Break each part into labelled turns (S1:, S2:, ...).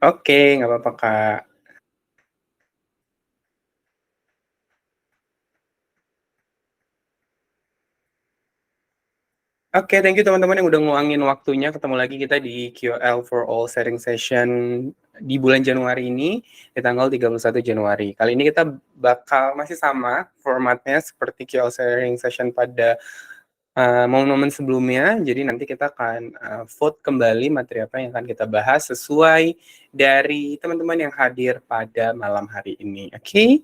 S1: Oke, nggak apa-apa, Kak. Oke, thank you teman-teman yang udah ngeluangin waktunya. Ketemu lagi kita di QL for All sharing session di bulan Januari ini, di tanggal 31 Januari. Kali ini kita bakal masih sama formatnya seperti QL sharing session pada momen-momen sebelumnya. Jadi nanti kita akan vote kembali materi apa yang akan kita bahas sesuai dari teman-teman yang hadir pada malam hari ini. Oke?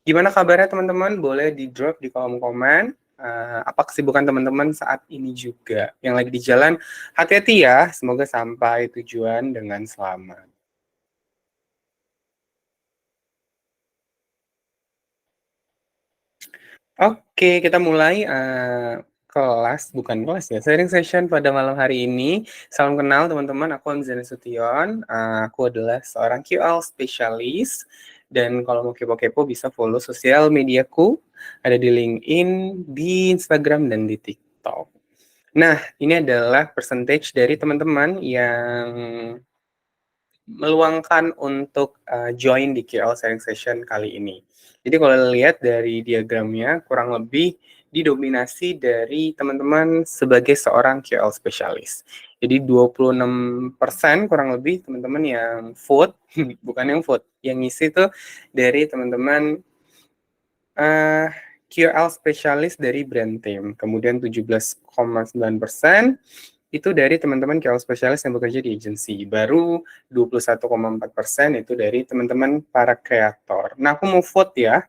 S1: Gimana kabarnya teman-teman? Boleh di-drop di kolom komen. Apa kesibukan teman-teman saat ini juga? Yang lagi di jalan, hati-hati ya. Semoga sampai tujuan dengan selamat. Oke, kita mulai bukan kelas ya, sharing session pada malam hari ini. Salam kenal teman-teman, aku Hamzah Nasution. Aku adalah seorang QL spesialis. Dan kalau mau kepo-kepo bisa follow sosial mediaku. Ada di LinkedIn, di Instagram, dan di TikTok. Nah, ini adalah percentage dari teman-teman yang meluangkan untuk join di QL sharing session kali ini. Jadi kalau lihat dari diagramnya, kurang lebih didominasi dari teman-teman sebagai seorang QL spesialis. Jadi 26% kurang lebih teman-teman yang vote, bukan yang vote, yang ngisi tuh dari teman-teman QL spesialis dari brand team. Kemudian 17,9% itu dari teman-teman QL spesialis yang bekerja di agensi. Baru 21,4% itu dari teman-teman para kreator. Nah, aku mau vote ya.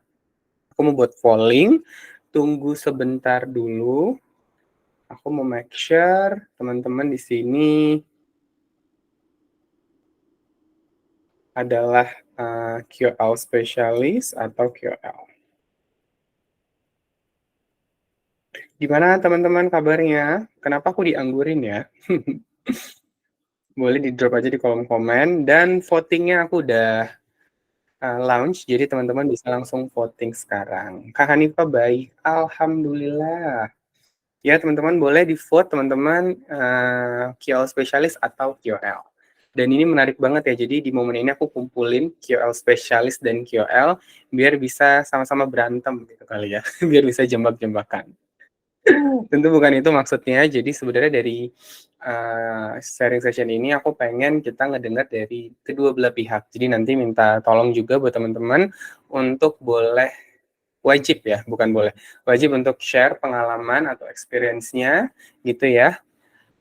S1: Aku mau buat polling. Tunggu sebentar dulu. Aku mau make sure teman-teman di sini adalah QL spesialis atau QL. Gimana teman-teman kabarnya? Kenapa aku dianggurin ya? Boleh di-drop aja di kolom komen. Dan votingnya aku udah launch, jadi teman-teman bisa langsung voting sekarang. Kak Hanifah baik, alhamdulillah. Ya teman-teman boleh di-vote teman-teman QL spesialis atau QL. Dan ini menarik banget ya, jadi di momen ini aku kumpulin QL spesialis dan QL biar bisa sama-sama berantem gitu kali ya, biar bisa jembak-jembakan. Tentu bukan itu maksudnya, jadi sebenarnya dari sharing session ini aku pengen kita ngedengar dari kedua belah pihak. Jadi nanti minta tolong juga buat teman-teman untuk boleh, wajib ya, bukan boleh, wajib untuk share pengalaman atau experience-nya gitu ya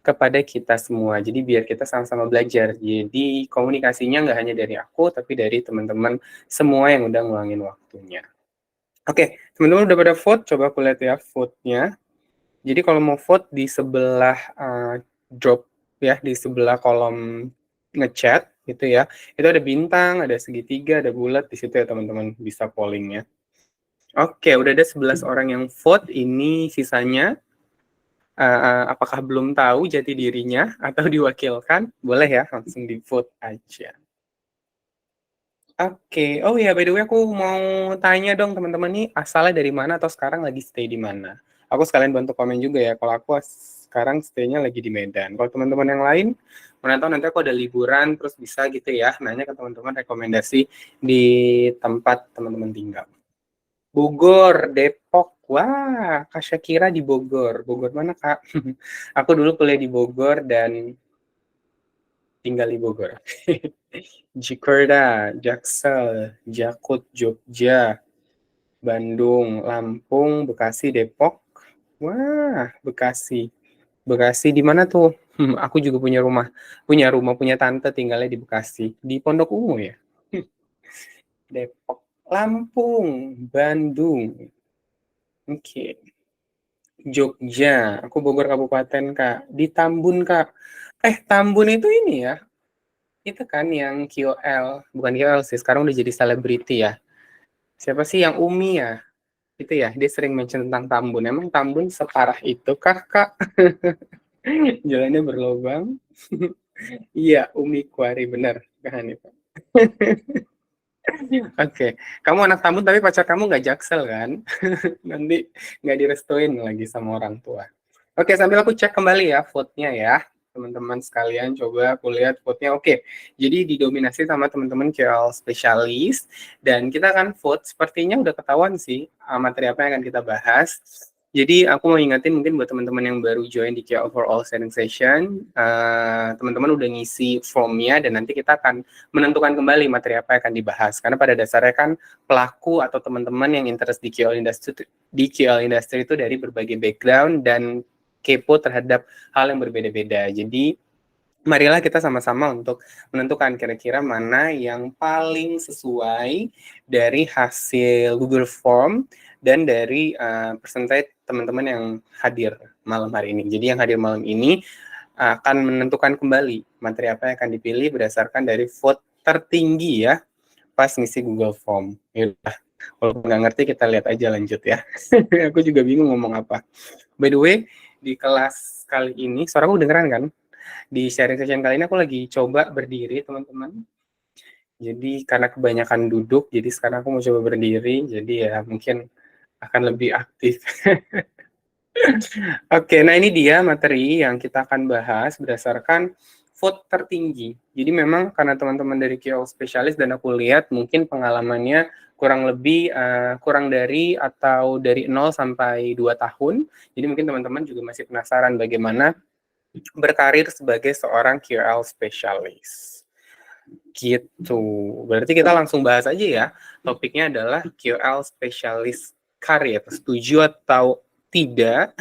S1: kepada kita semua. Jadi biar kita sama-sama belajar. Jadi komunikasinya nggak hanya dari aku, tapi dari teman-teman semua yang udah ngeluangin waktunya. Oke, teman-teman udah pada vote, coba aku lihat ya vote-nya. Jadi kalau mau vote di sebelah drop ya, di sebelah kolom ngechat gitu ya, itu ada bintang, ada segitiga, ada bulat di situ ya teman-teman, bisa pollingnya. Oke, udah ada 11 orang yang vote. Ini sisanya apakah belum tahu jati dirinya atau diwakilkan? Boleh ya, langsung di vote aja. Oke, oh ya by the way aku mau tanya dong teman-teman nih, asalnya dari mana atau sekarang lagi stay di mana? Aku sekalian bantu komen juga ya, kalau aku sekarang stay-nya lagi di Medan. Kalau teman-teman yang lain, mana tahu nanti aku ada liburan, terus bisa gitu ya, nanya ke teman-teman rekomendasi di tempat teman-teman tinggal. Bogor, Depok, wah Kak Syakira di Bogor. Bogor mana Kak? Aku dulu kuliah di Bogor dan tinggal di Bogor. Jakarta, Jaksel, Jakut, Jogja, Bandung, Lampung, Bekasi, Depok. Wah, Bekasi. Bekasi di mana tuh? Aku juga punya tante tinggalnya di Bekasi, di Pondok Ungu ya. Depok, Lampung, Bandung. Oke. Okay. Jogja, aku Bogor Kabupaten Kak. Di Tambun Kak. Tambun itu ini ya, itu kan yang QL, bukan QL sih, sekarang udah jadi selebriti ya. Siapa sih yang Umi ya? Itu ya, dia sering mention tentang Tambun. Emang Tambun separah itu kah, Kak? Jalannya berlobang. Iya, Umi Kuari, bener. Kan itu. Oke, kamu anak Tambun tapi pacar kamu nggak Jaksel kan? Nanti nggak direstuin lagi sama orang tua. Oke, sambil aku cek kembali ya vote-nya ya. teman-teman sekalian. Coba aku lihat vote-nya. Oke, jadi didominasi sama teman-teman KOL spesialis. Dan kita akan vote, sepertinya udah ketahuan sih materi apa yang akan kita bahas. Jadi aku mau ingetin mungkin buat teman-teman yang baru join di KOL for All sharing session, teman-teman udah ngisi formnya dan nanti kita akan menentukan kembali materi apa yang akan dibahas. Karena pada dasarnya kan pelaku atau teman-teman yang interest di KOL industry itu dari berbagai background dan kepo terhadap hal yang berbeda-beda. Jadi marilah kita sama-sama untuk menentukan kira-kira mana yang paling sesuai dari hasil Google Form dan dari persentage teman-teman yang hadir malam hari ini. Jadi yang hadir malam ini akan menentukan kembali materi apa yang akan dipilih berdasarkan dari vote tertinggi ya pas ngisi Google Form. Yaudah, walaupun nggak ngerti kita lihat aja lanjut ya. Aku juga bingung ngomong apa. By the way, di kelas kali ini, suaraku dengeran kan? Di sharing session kali ini aku lagi coba berdiri teman-teman. Jadi karena kebanyakan duduk, jadi sekarang aku mau coba berdiri, jadi ya mungkin akan lebih aktif. Oke, nah ini dia materi yang kita akan bahas berdasarkan vote tertinggi. Jadi memang karena teman-teman dari KOL spesialis dan aku lihat mungkin pengalamannya kurang lebih kurang dari atau dari 0 sampai 2 tahun. Jadi mungkin teman-teman juga masih penasaran bagaimana berkarir sebagai seorang KOL spesialis. Gitu. Berarti kita langsung bahas aja ya. Topiknya adalah KOL spesialis karir. Setuju atau tidak?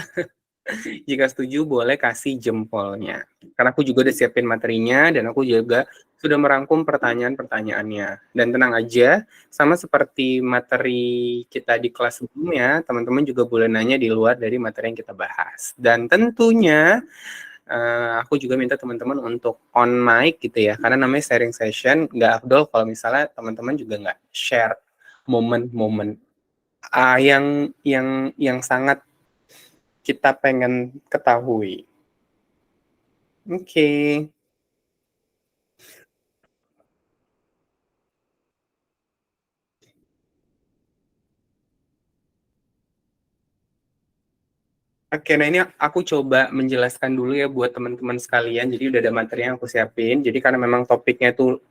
S1: Jika setuju boleh kasih jempolnya. Karena aku juga udah siapin materinya dan aku juga sudah merangkum pertanyaan-pertanyaannya. Dan tenang aja, sama seperti materi kita di kelas sebelumnya, teman-teman juga boleh nanya di luar dari materi yang kita bahas. Dan tentunya aku juga minta teman-teman untuk on mic gitu ya, karena namanya sharing session, nggak afdol kalau misalnya teman-teman juga nggak share momen-momen yang sangat kita pengen ketahui. Oke. Oke, nah ini aku coba menjelaskan dulu ya buat teman-teman sekalian. Jadi udah ada materi yang aku siapin. Jadi karena memang topiknya tuh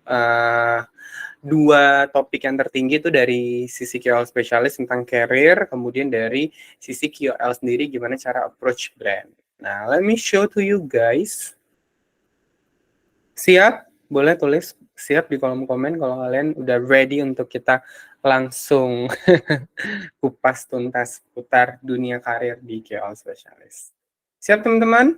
S1: dua topik yang tertinggi itu dari sisi KOL spesialis tentang career, kemudian dari sisi KOL sendiri gimana cara approach brand. Nah, let me show to you guys. Siap? Boleh tulis siap di kolom komen kalau kalian udah ready untuk kita langsung kupas tuntas putar dunia karir di KOL spesialis. Siap teman-teman?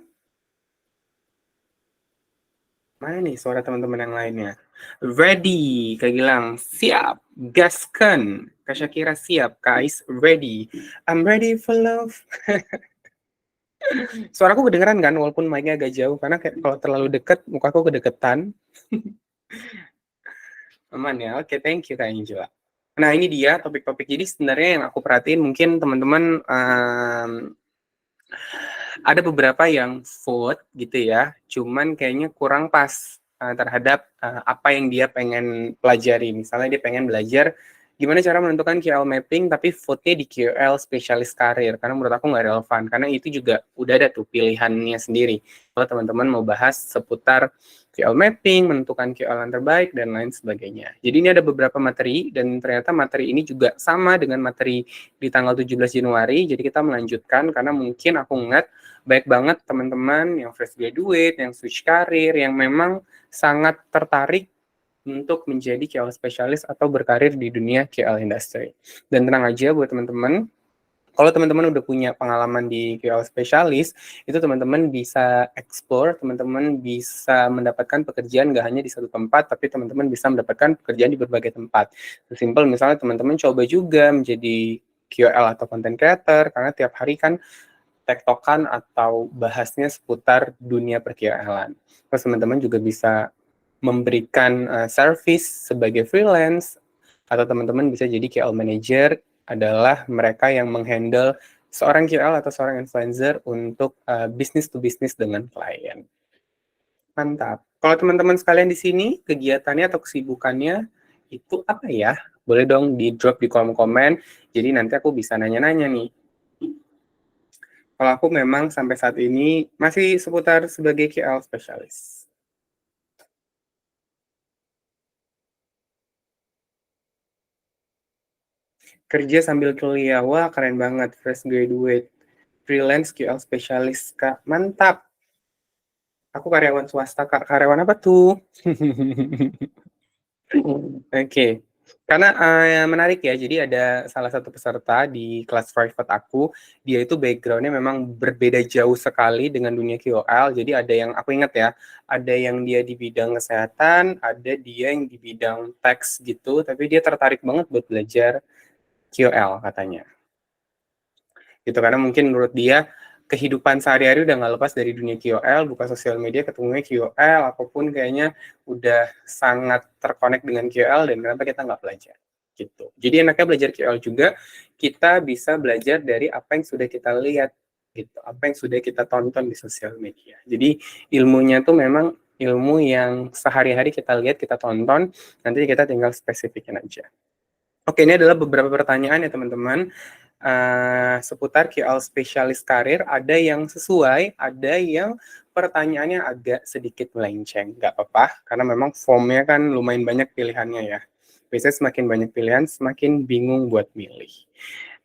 S1: Mana nih suara teman-teman yang lainnya? Ready, Kak Gilang. Siap. Gaskan. Kak Syakira siap. Kak Ais ready. I'm ready for love. Suaraku kedengeran kan walaupun mic-nya agak jauh karena kayak kalau terlalu dekat mukaku kedeketan. Aman ya. Oke, thank you Kak Angela. Nah, ini dia topik-topik. Jadi sebenarnya yang aku perhatiin mungkin teman-teman ada beberapa yang vote gitu ya, cuman kayaknya kurang pas terhadap apa yang dia pengen pelajari. Misalnya dia pengen belajar gimana cara menentukan KOL mapping, tapi vote-nya di KOL spesialis karir, karena menurut aku nggak relevan, karena itu juga udah ada tuh pilihannya sendiri. Kalau teman-teman mau bahas seputar KOL mapping, menentukan KOL yang terbaik, dan lain sebagainya. Jadi ini ada beberapa materi, dan ternyata materi ini juga sama dengan materi di tanggal 17 Januari, jadi kita melanjutkan, karena mungkin aku ngeliat baik banget teman-teman yang fresh graduate, yang switch karir, yang memang sangat tertarik untuk menjadi KOL spesialis atau berkarir di dunia KOL industry. Dan tenang aja buat teman-teman, kalau teman-teman udah punya pengalaman di KOL spesialis, itu teman-teman bisa explore, teman-teman bisa mendapatkan pekerjaan nggak hanya di satu tempat, tapi teman-teman bisa mendapatkan pekerjaan di berbagai tempat. Sesimpel misalnya teman-teman coba juga menjadi KOL atau content creator, karena tiap hari kan tektokan atau bahasnya seputar dunia per-KOL-an. Terus teman-teman juga bisa memberikan service sebagai freelance, atau teman-teman bisa jadi KOL manager, adalah mereka yang menghandle seorang KOL atau seorang influencer untuk business to business dengan klien. Mantap. Kalau teman-teman sekalian di sini, kegiatannya atau kesibukannya itu apa ya? Boleh dong di drop di kolom komen, jadi nanti aku bisa nanya-nanya nih. Kalau aku memang sampai saat ini masih seputar sebagai QL spesialis. Kerja sambil kuliah, wah keren banget, fresh graduate, freelance QL spesialis, Kak, mantap. Aku karyawan swasta, Kak, karyawan apa tuh? Oke, karena menarik ya, jadi ada salah satu peserta di kelas private aku, dia itu backgroundnya memang berbeda jauh sekali dengan dunia QOL, jadi ada yang aku ingat ya, ada yang dia di bidang kesehatan, ada dia yang di bidang teks gitu, tapi dia tertarik banget buat belajar QOL katanya. Gitu karena mungkin menurut dia kehidupan sehari-hari udah nggak lepas dari dunia QOL, buka sosial media ketemunya QOL, apapun kayaknya udah sangat terkonek dengan QOL dan kenapa kita nggak belajar gitu. Jadi enaknya belajar QOL juga kita bisa belajar dari apa yang sudah kita lihat gitu, apa yang sudah kita tonton di sosial media. Jadi ilmunya tuh memang ilmu yang sehari-hari kita lihat, kita tonton, nanti kita tinggal spesifikin aja. Oke, ini adalah beberapa pertanyaan ya teman-teman seputar QL spesialis karir. Ada yang sesuai, ada yang pertanyaannya agak sedikit melenceng. Nggak apa-apa, karena memang formnya kan lumayan banyak pilihannya ya. Biasanya semakin banyak pilihan, semakin bingung buat milih.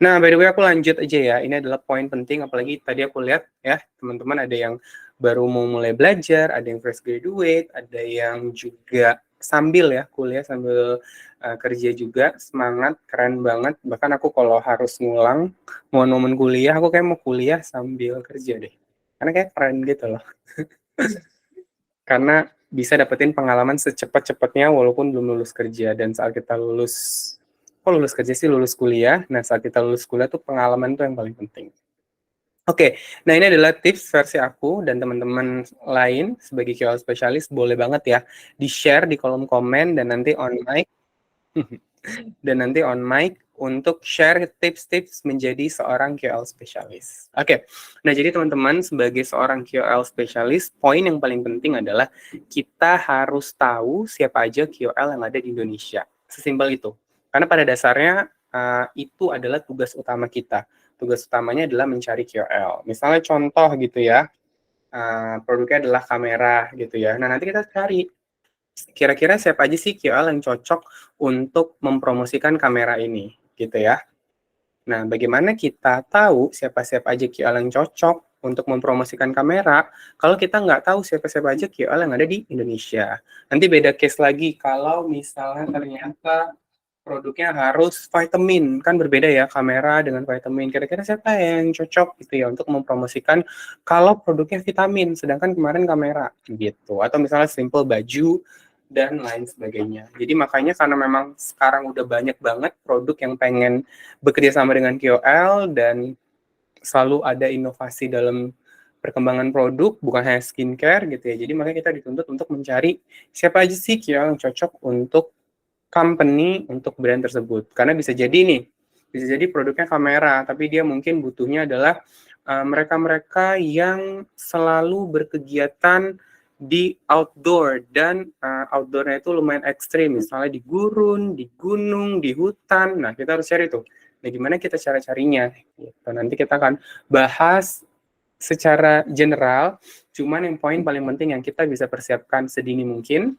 S1: Nah, by the way aku lanjut aja ya. Ini adalah poin penting, apalagi tadi aku lihat ya, teman-teman ada yang baru mau mulai belajar, ada yang fresh graduate, ada yang juga sambil ya, kuliah sambil kerja juga, semangat, keren banget. Bahkan aku kalau harus ngulang, momen kuliah, aku kayak mau kuliah sambil kerja deh. Karena kayak keren gitu loh. Karena bisa dapetin pengalaman secepat-cepatnya walaupun belum lulus kerja. Dan saat kita lulus, kok lulus kerja sih, lulus kuliah. Nah, saat kita lulus kuliah tuh pengalaman tuh yang paling penting. Oke, nah ini adalah tips versi aku dan teman-teman lain sebagai QL spesialis boleh banget ya di-share di kolom komen dan nanti on mic untuk share tips-tips menjadi seorang QL spesialis. Oke, nah jadi teman-teman sebagai seorang QL spesialis, poin yang paling penting adalah kita harus tahu siapa aja QL yang ada di Indonesia. Sesimpel itu. Karena pada dasarnya itu adalah tugas utama kita. Tugas utamanya adalah mencari QL. Misalnya contoh gitu ya, produknya adalah kamera gitu ya. Nah nanti kita cari kira-kira siapa aja sih KOL yang cocok untuk mempromosikan kamera ini, gitu ya. Nah, bagaimana kita tahu siapa-siapa aja KOL yang cocok untuk mempromosikan kamera, kalau kita nggak tahu siapa-siapa aja KOL yang ada di Indonesia. Nanti beda case lagi, kalau misalnya ternyata produknya harus vitamin, kan berbeda ya kamera dengan vitamin. Kira-kira siapa yang cocok gitu ya untuk mempromosikan kalau produknya vitamin, sedangkan kemarin kamera gitu. Atau misalnya simple baju dan lain sebagainya. Jadi makanya karena memang sekarang udah banyak banget produk yang pengen bekerja sama dengan KOL dan selalu ada inovasi dalam perkembangan produk, bukan hanya skincare gitu ya. Jadi makanya kita dituntut untuk mencari siapa aja sih KOL yang cocok untuk company untuk brand tersebut. Karena bisa jadi nih, bisa jadi produknya kamera, tapi dia mungkin butuhnya adalah mereka-mereka yang selalu berkegiatan di outdoor dan outdoornya itu lumayan ekstrim, misalnya di gurun, di gunung, di hutan. Nah, kita harus cari tuh. Nah, gimana kita cara carinya? Gitu. Nanti kita akan bahas secara general, cuman yang poin paling penting yang kita bisa persiapkan sedini mungkin.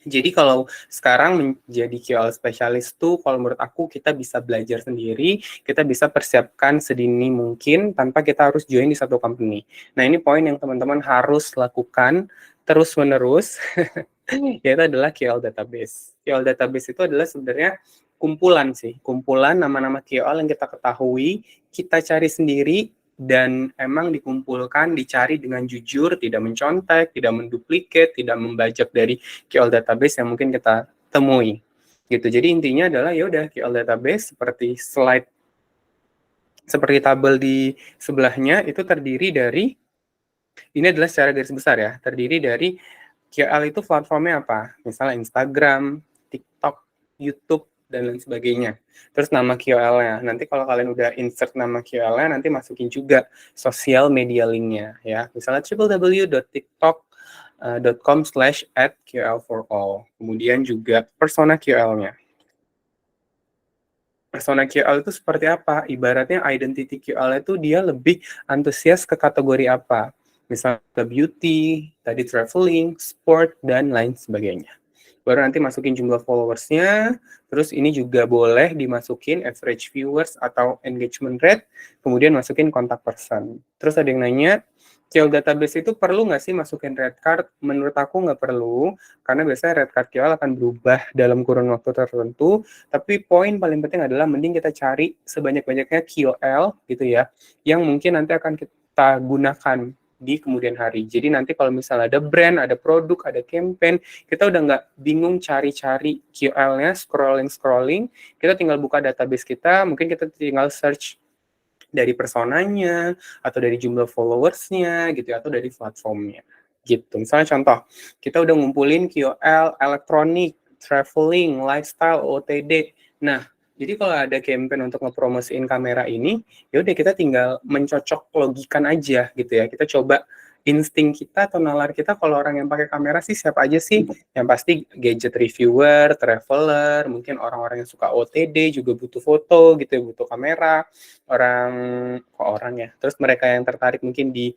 S1: Jadi kalau sekarang menjadi KOL spesialis tuh kalau menurut aku kita bisa belajar sendiri, kita bisa persiapkan sedini mungkin tanpa kita harus join di satu company. Nah, ini poin yang teman-teman harus lakukan terus-menerus, yaitu adalah KOL database. KOL database itu adalah sebenarnya kumpulan sih, kumpulan nama-nama KOL yang kita ketahui, kita cari sendiri, dan emang dikumpulkan, dicari dengan jujur, tidak mencontek, tidak menduplikat, tidak membajak dari KOL database yang mungkin kita temui. Gitu. Jadi intinya adalah ya udah KOL database seperti slide, seperti tabel di sebelahnya itu terdiri dari, ini adalah secara garis besar ya, terdiri dari KOL itu platformnya apa? Misalnya Instagram, TikTok, YouTube, dan lain sebagainya. Terus nama KOL-nya. Nanti kalau kalian udah insert nama KOL-nya, nanti masukin juga sosial media link-nya ya. Misalnya www.tiktok.com/@QL4all. Kemudian juga persona QL-nya. Persona QL itu seperti apa? Ibaratnya identity QL itu dia lebih antusias ke kategori apa? Misalnya ke beauty, tadi traveling, sport, dan lain sebagainya. Baru nanti masukin jumlah followersnya, terus ini juga boleh dimasukin average viewers atau engagement rate, kemudian masukin kontak person. Terus ada yang nanya, QL database itu perlu nggak sih masukin red card? Menurut aku nggak perlu, karena biasanya red card QL akan berubah dalam kurun waktu tertentu, tapi poin paling penting adalah mending kita cari sebanyak-banyaknya QL gitu ya, yang mungkin nanti akan kita gunakan di kemudian hari. Jadi nanti kalau misalnya ada brand, ada produk, ada campaign, kita udah nggak bingung cari-cari QL-nya, scrolling-scrolling, kita tinggal buka database kita, mungkin kita tinggal search dari personanya, atau dari jumlah followersnya gitu ya, atau dari platformnya gitu. Misalnya contoh, kita udah ngumpulin QL elektronik, traveling, lifestyle, OTD. Nah, jadi kalau ada campaign untuk ngepromosiin kamera ini, ya udah kita tinggal mencocok logikan aja gitu ya. Kita coba insting kita atau nalar kita kalau orang yang pakai kamera sih siapa aja sih? Yang pasti gadget reviewer, traveler, mungkin orang-orang yang suka OTD juga butuh foto gitu ya, butuh kamera orang orang ya. Terus mereka yang tertarik mungkin di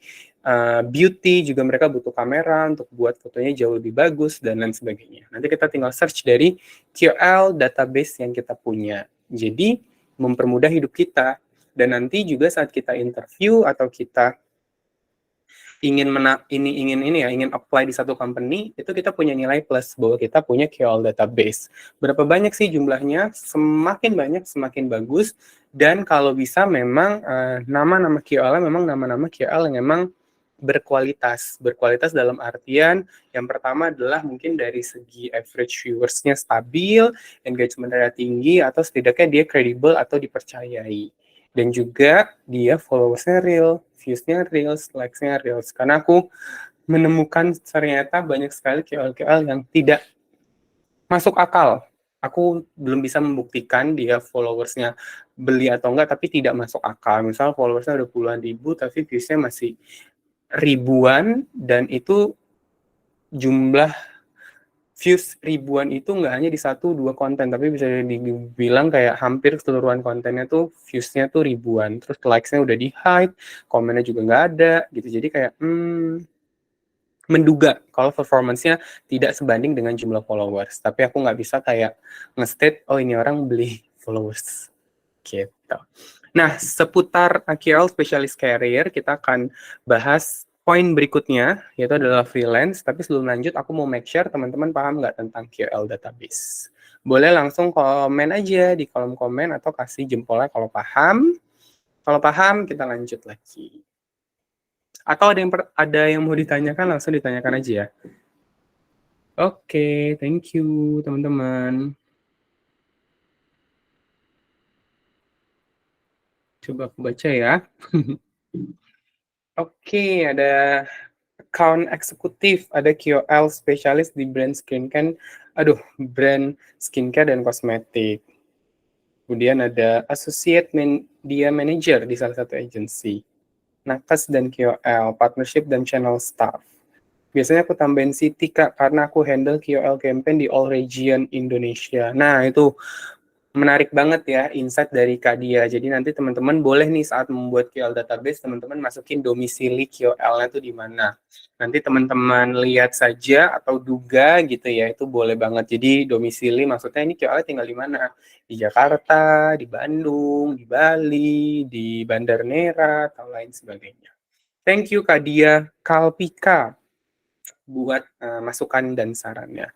S1: beauty juga mereka butuh kamera untuk buat fotonya jauh lebih bagus dan lain sebagainya. Nanti kita tinggal search dari QL database yang kita punya. Jadi mempermudah hidup kita dan nanti juga saat kita interview atau kita ingin apply di satu company itu kita punya nilai plus bahwa kita punya QL database. Berapa banyak sih jumlahnya? Semakin banyak semakin bagus dan kalau bisa memang nama-nama QL memang nama-nama QL yang memang berkualitas. Berkualitas dalam artian yang pertama adalah mungkin dari segi average viewersnya stabil, engagementnya tinggi atau setidaknya dia kredibel atau dipercayai dan juga dia followersnya real, viewsnya real, likes-nya real. Karena aku menemukan ternyata banyak sekali KOL-KOL yang tidak masuk akal. Aku belum bisa membuktikan dia followersnya beli atau enggak, tapi tidak masuk akal. Misal followersnya udah puluhan ribu, tapi viewsnya masih ribuan, dan itu jumlah views ribuan itu nggak hanya di satu dua konten, tapi bisa dibilang kayak hampir keseluruhan kontennya tuh viewsnya tuh ribuan. Terus likes-nya udah di hide, komennya juga nggak ada gitu. Jadi kayak menduga kalau performance-nya tidak sebanding dengan jumlah followers. Tapi aku nggak bisa kayak nge-state, oh ini orang beli followers gitu. Nah, seputar AQL Specialist Career, kita akan bahas poin berikutnya, yaitu adalah freelance. Tapi sebelum lanjut, aku mau make sure teman-teman paham nggak tentang QL Database. Boleh langsung komen aja di kolom komen atau kasih jempolnya kalau paham. Kalau paham, kita lanjut lagi. Atau ada yang mau ditanyakan, langsung ditanyakan aja ya. Oke, thank you teman-teman. Coba aku baca ya. Oke, ada account eksekutif, ada KOL spesialis di brand skincare dan kosmetik. Kemudian ada associate media manager di salah satu agency. Nakes dan KOL, partnership dan channel staff. Biasanya aku tambahin City, Kak, karena aku handle KOL campaign di all region Indonesia. Nah, itu menarik banget ya insight dari Kak Dia. Jadi nanti teman-teman boleh nih saat membuat QL database, teman-teman masukin domisili QL-nya tuh di mana. Nanti teman-teman lihat saja atau duga gitu ya, itu boleh banget. Jadi domisili maksudnya ini QL-nya tinggal di mana? Di Jakarta, di Bandung, di Bali, di Bandar Nera, atau lain sebagainya. Thank you Kak Dia Kalpika buat masukan dan sarannya.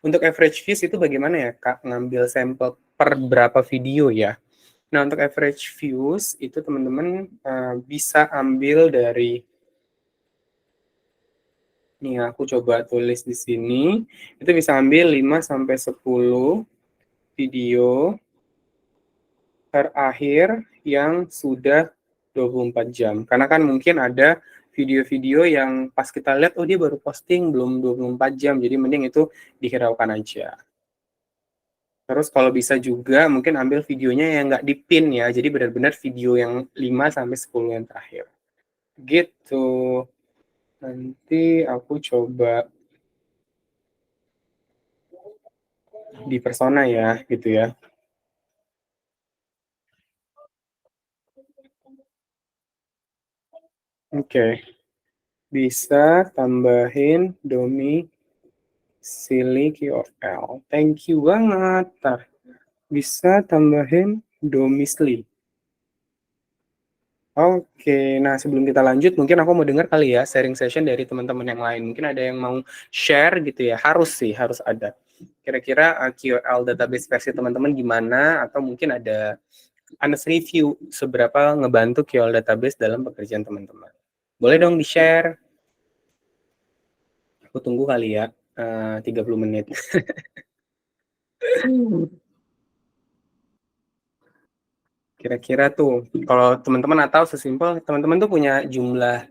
S1: Untuk average views itu bagaimana ya Kak? Ngambil sampel per berapa video ya? Nah, untuk average views itu teman-teman bisa ambil dari, nih aku coba tulis di sini, itu bisa ambil 5-10 video terakhir yang sudah 24 jam. Karena kan mungkin ada video-video yang pas kita lihat, oh dia baru posting belum 24 jam, jadi mending itu dihiraukan aja. Terus kalau bisa juga mungkin ambil videonya yang nggak dipin ya, jadi benar-benar video yang 5-10 yang terakhir. Gitu. Nanti aku coba di persona ya, gitu ya. Oke. Bisa tambahin domisili QL. Thank you banget. Nah, bisa tambahin domisili. Oke, nah sebelum kita lanjut, mungkin aku mau dengar kali ya sharing session dari teman-teman yang lain. Mungkin ada yang mau share gitu ya, harus ada. Kira-kira QL database versi teman-teman gimana, atau mungkin ada honest review seberapa ngebantu QL database dalam pekerjaan teman-teman. Boleh dong di-share. Aku tunggu kali ya, 30 menit. Kira-kira tuh, kalau teman-teman atau sesimpel, teman-teman tuh punya jumlah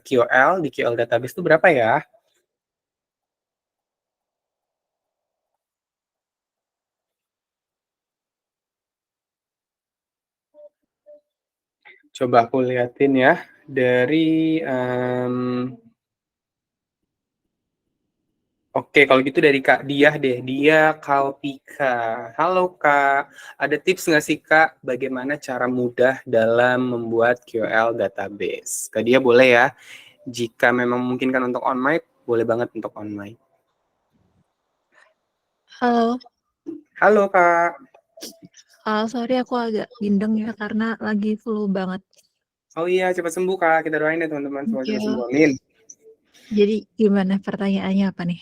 S1: QL di QL database itu berapa ya? Coba aku liatin ya, dari oke, kalau gitu dari Kak Diah deh, Dia Kalpika. Halo Kak, ada tips nggak sih Kak, bagaimana cara mudah dalam membuat QL database? Kak Dia boleh ya, jika memang memungkinkan untuk on mic, boleh banget untuk on mic.
S2: Halo,
S1: Halo Kak.
S2: sorry aku agak bindeng ya karena lagi flu banget.
S1: Oh iya, cepat sembuh Kak, kita doain ya teman-teman, semoga cepat sembuh.
S2: Iya.
S1: Amin.
S2: Jadi gimana pertanyaannya apa nih?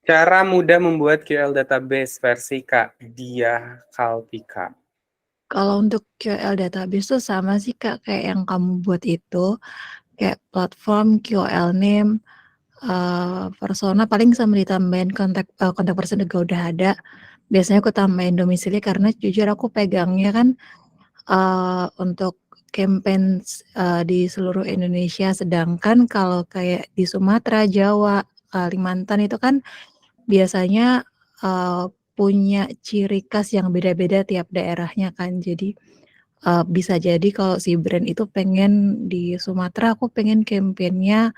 S1: Cara mudah membuat QL database versi Kak Dia Kalpika.
S2: Kalau untuk QL database tuh sama sih Kak kayak yang kamu buat itu, kayak platform, QL name, persona paling sama ditambahin kontak person juga udah ada. Biasanya aku tambahin domisili karena jujur aku pegangnya kan untuk campaign di seluruh Indonesia, sedangkan kalau kayak di Sumatera, Jawa, Kalimantan itu kan biasanya punya ciri khas yang beda-beda tiap daerahnya kan. Jadi bisa jadi kalau si brand itu pengen di Sumatera, aku pengen campaign-nya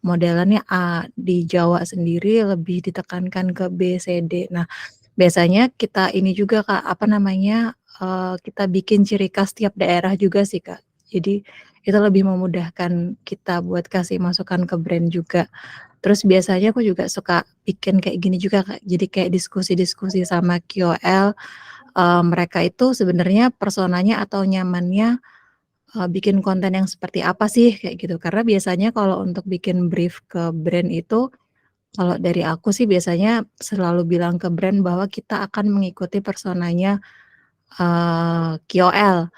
S2: modelannya A, di Jawa sendiri lebih ditekankan ke B, C, D. Nah, biasanya kita ini juga Kak, apa namanya, kita bikin ciri khas tiap daerah juga sih Kak. Jadi itu lebih memudahkan kita buat kasih masukan ke brand juga. Terus biasanya aku juga suka bikin kayak gini juga Kak, jadi kayak diskusi-diskusi sama KOL, mereka itu sebenarnya personanya atau nyamannya, bikin konten yang seperti apa sih, kayak gitu. Karena biasanya kalau untuk bikin brief ke brand itu, kalau dari aku sih biasanya selalu bilang ke brand bahwa kita akan mengikuti personanya, KOL.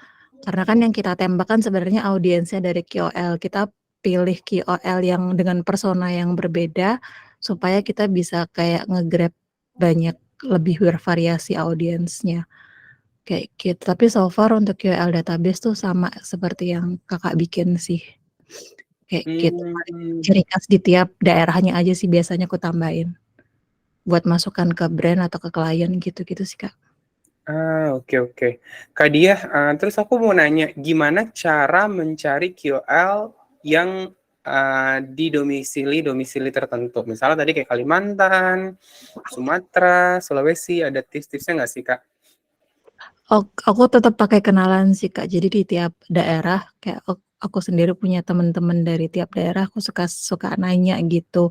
S2: Karena kan yang kita tembak kan sebenarnya audiensnya dari KOL. Kita pilih KOL yang dengan persona yang berbeda, supaya kita bisa kayak nge-grab banyak lebih bervariasi audiensnya, kayak gitu. Tapi so far untuk KOL database tuh sama seperti yang Kakak bikin sih, kayak gitu.
S1: Hmm.
S2: Ciri khas di tiap daerahnya aja sih biasanya aku tambahin, buat masukan ke brand atau ke klien gitu-gitu sih, Kak.
S1: Oke oke. Kak Diah, terus aku mau nanya, gimana cara mencari QL yang di domisili tertentu? Misalnya tadi kayak Kalimantan, Sumatera, Sulawesi, ada tips-tipsnya nggak sih Kak?
S2: Aku tetap pakai kenalan sih, Kak. Jadi di tiap daerah kayak aku sendiri punya teman-teman dari tiap daerah, aku suka suka nanya gitu,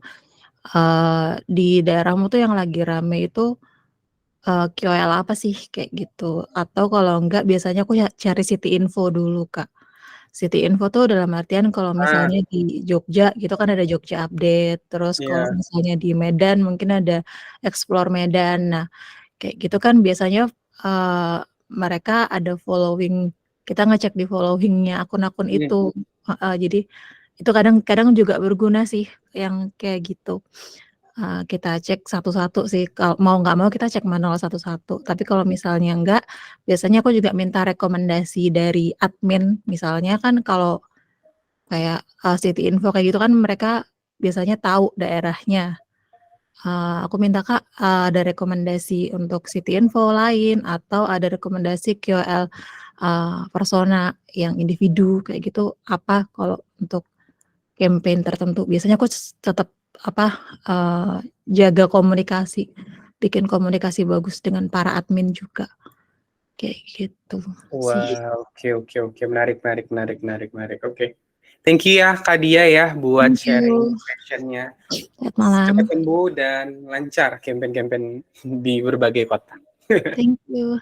S2: "Di daerahmu tuh yang lagi rame itu, KOL apa sih?" Kayak gitu. Atau kalau enggak biasanya aku ya cari city info dulu, Kak. City info tuh dalam artian kalau
S1: Ah,
S2: misalnya di Jogja gitu kan ada Jogja Update, terus kalau
S1: iya.
S2: misalnya di Medan mungkin ada Explore Medan. Nah, kayak gitu kan biasanya, eee, mereka ada following, kita ngecek di following-nya akun-akun
S1: Hmm.
S2: itu, heeh, jadi itu kadang-kadang juga berguna sih yang kayak gitu. Kita cek satu-satu sih, mau nggak mau kita cek manual satu-satu, tapi kalau misalnya enggak, biasanya aku juga minta rekomendasi dari admin. Misalnya kan kalau kayak, City Info kayak gitu kan mereka biasanya tahu daerahnya. Aku minta, "Kak, ada rekomendasi untuk City Info lain atau ada rekomendasi KOL, persona yang individu kayak gitu apa kalau untuk campaign tertentu." Biasanya aku tetap apa, jaga komunikasi, bikin komunikasi bagus dengan para admin juga, kayak gitu sih.
S1: Wah, oke oke oke, menarik menarik menarik menarik menarik, oke. Thank you ya Kak Dia ya buat
S2: Thank
S1: sharing
S2: you.
S1: session-nya.
S2: Selamat malam.
S1: Cepat sembuh dan lancar campaign-campaign di berbagai kota.
S2: Thank you.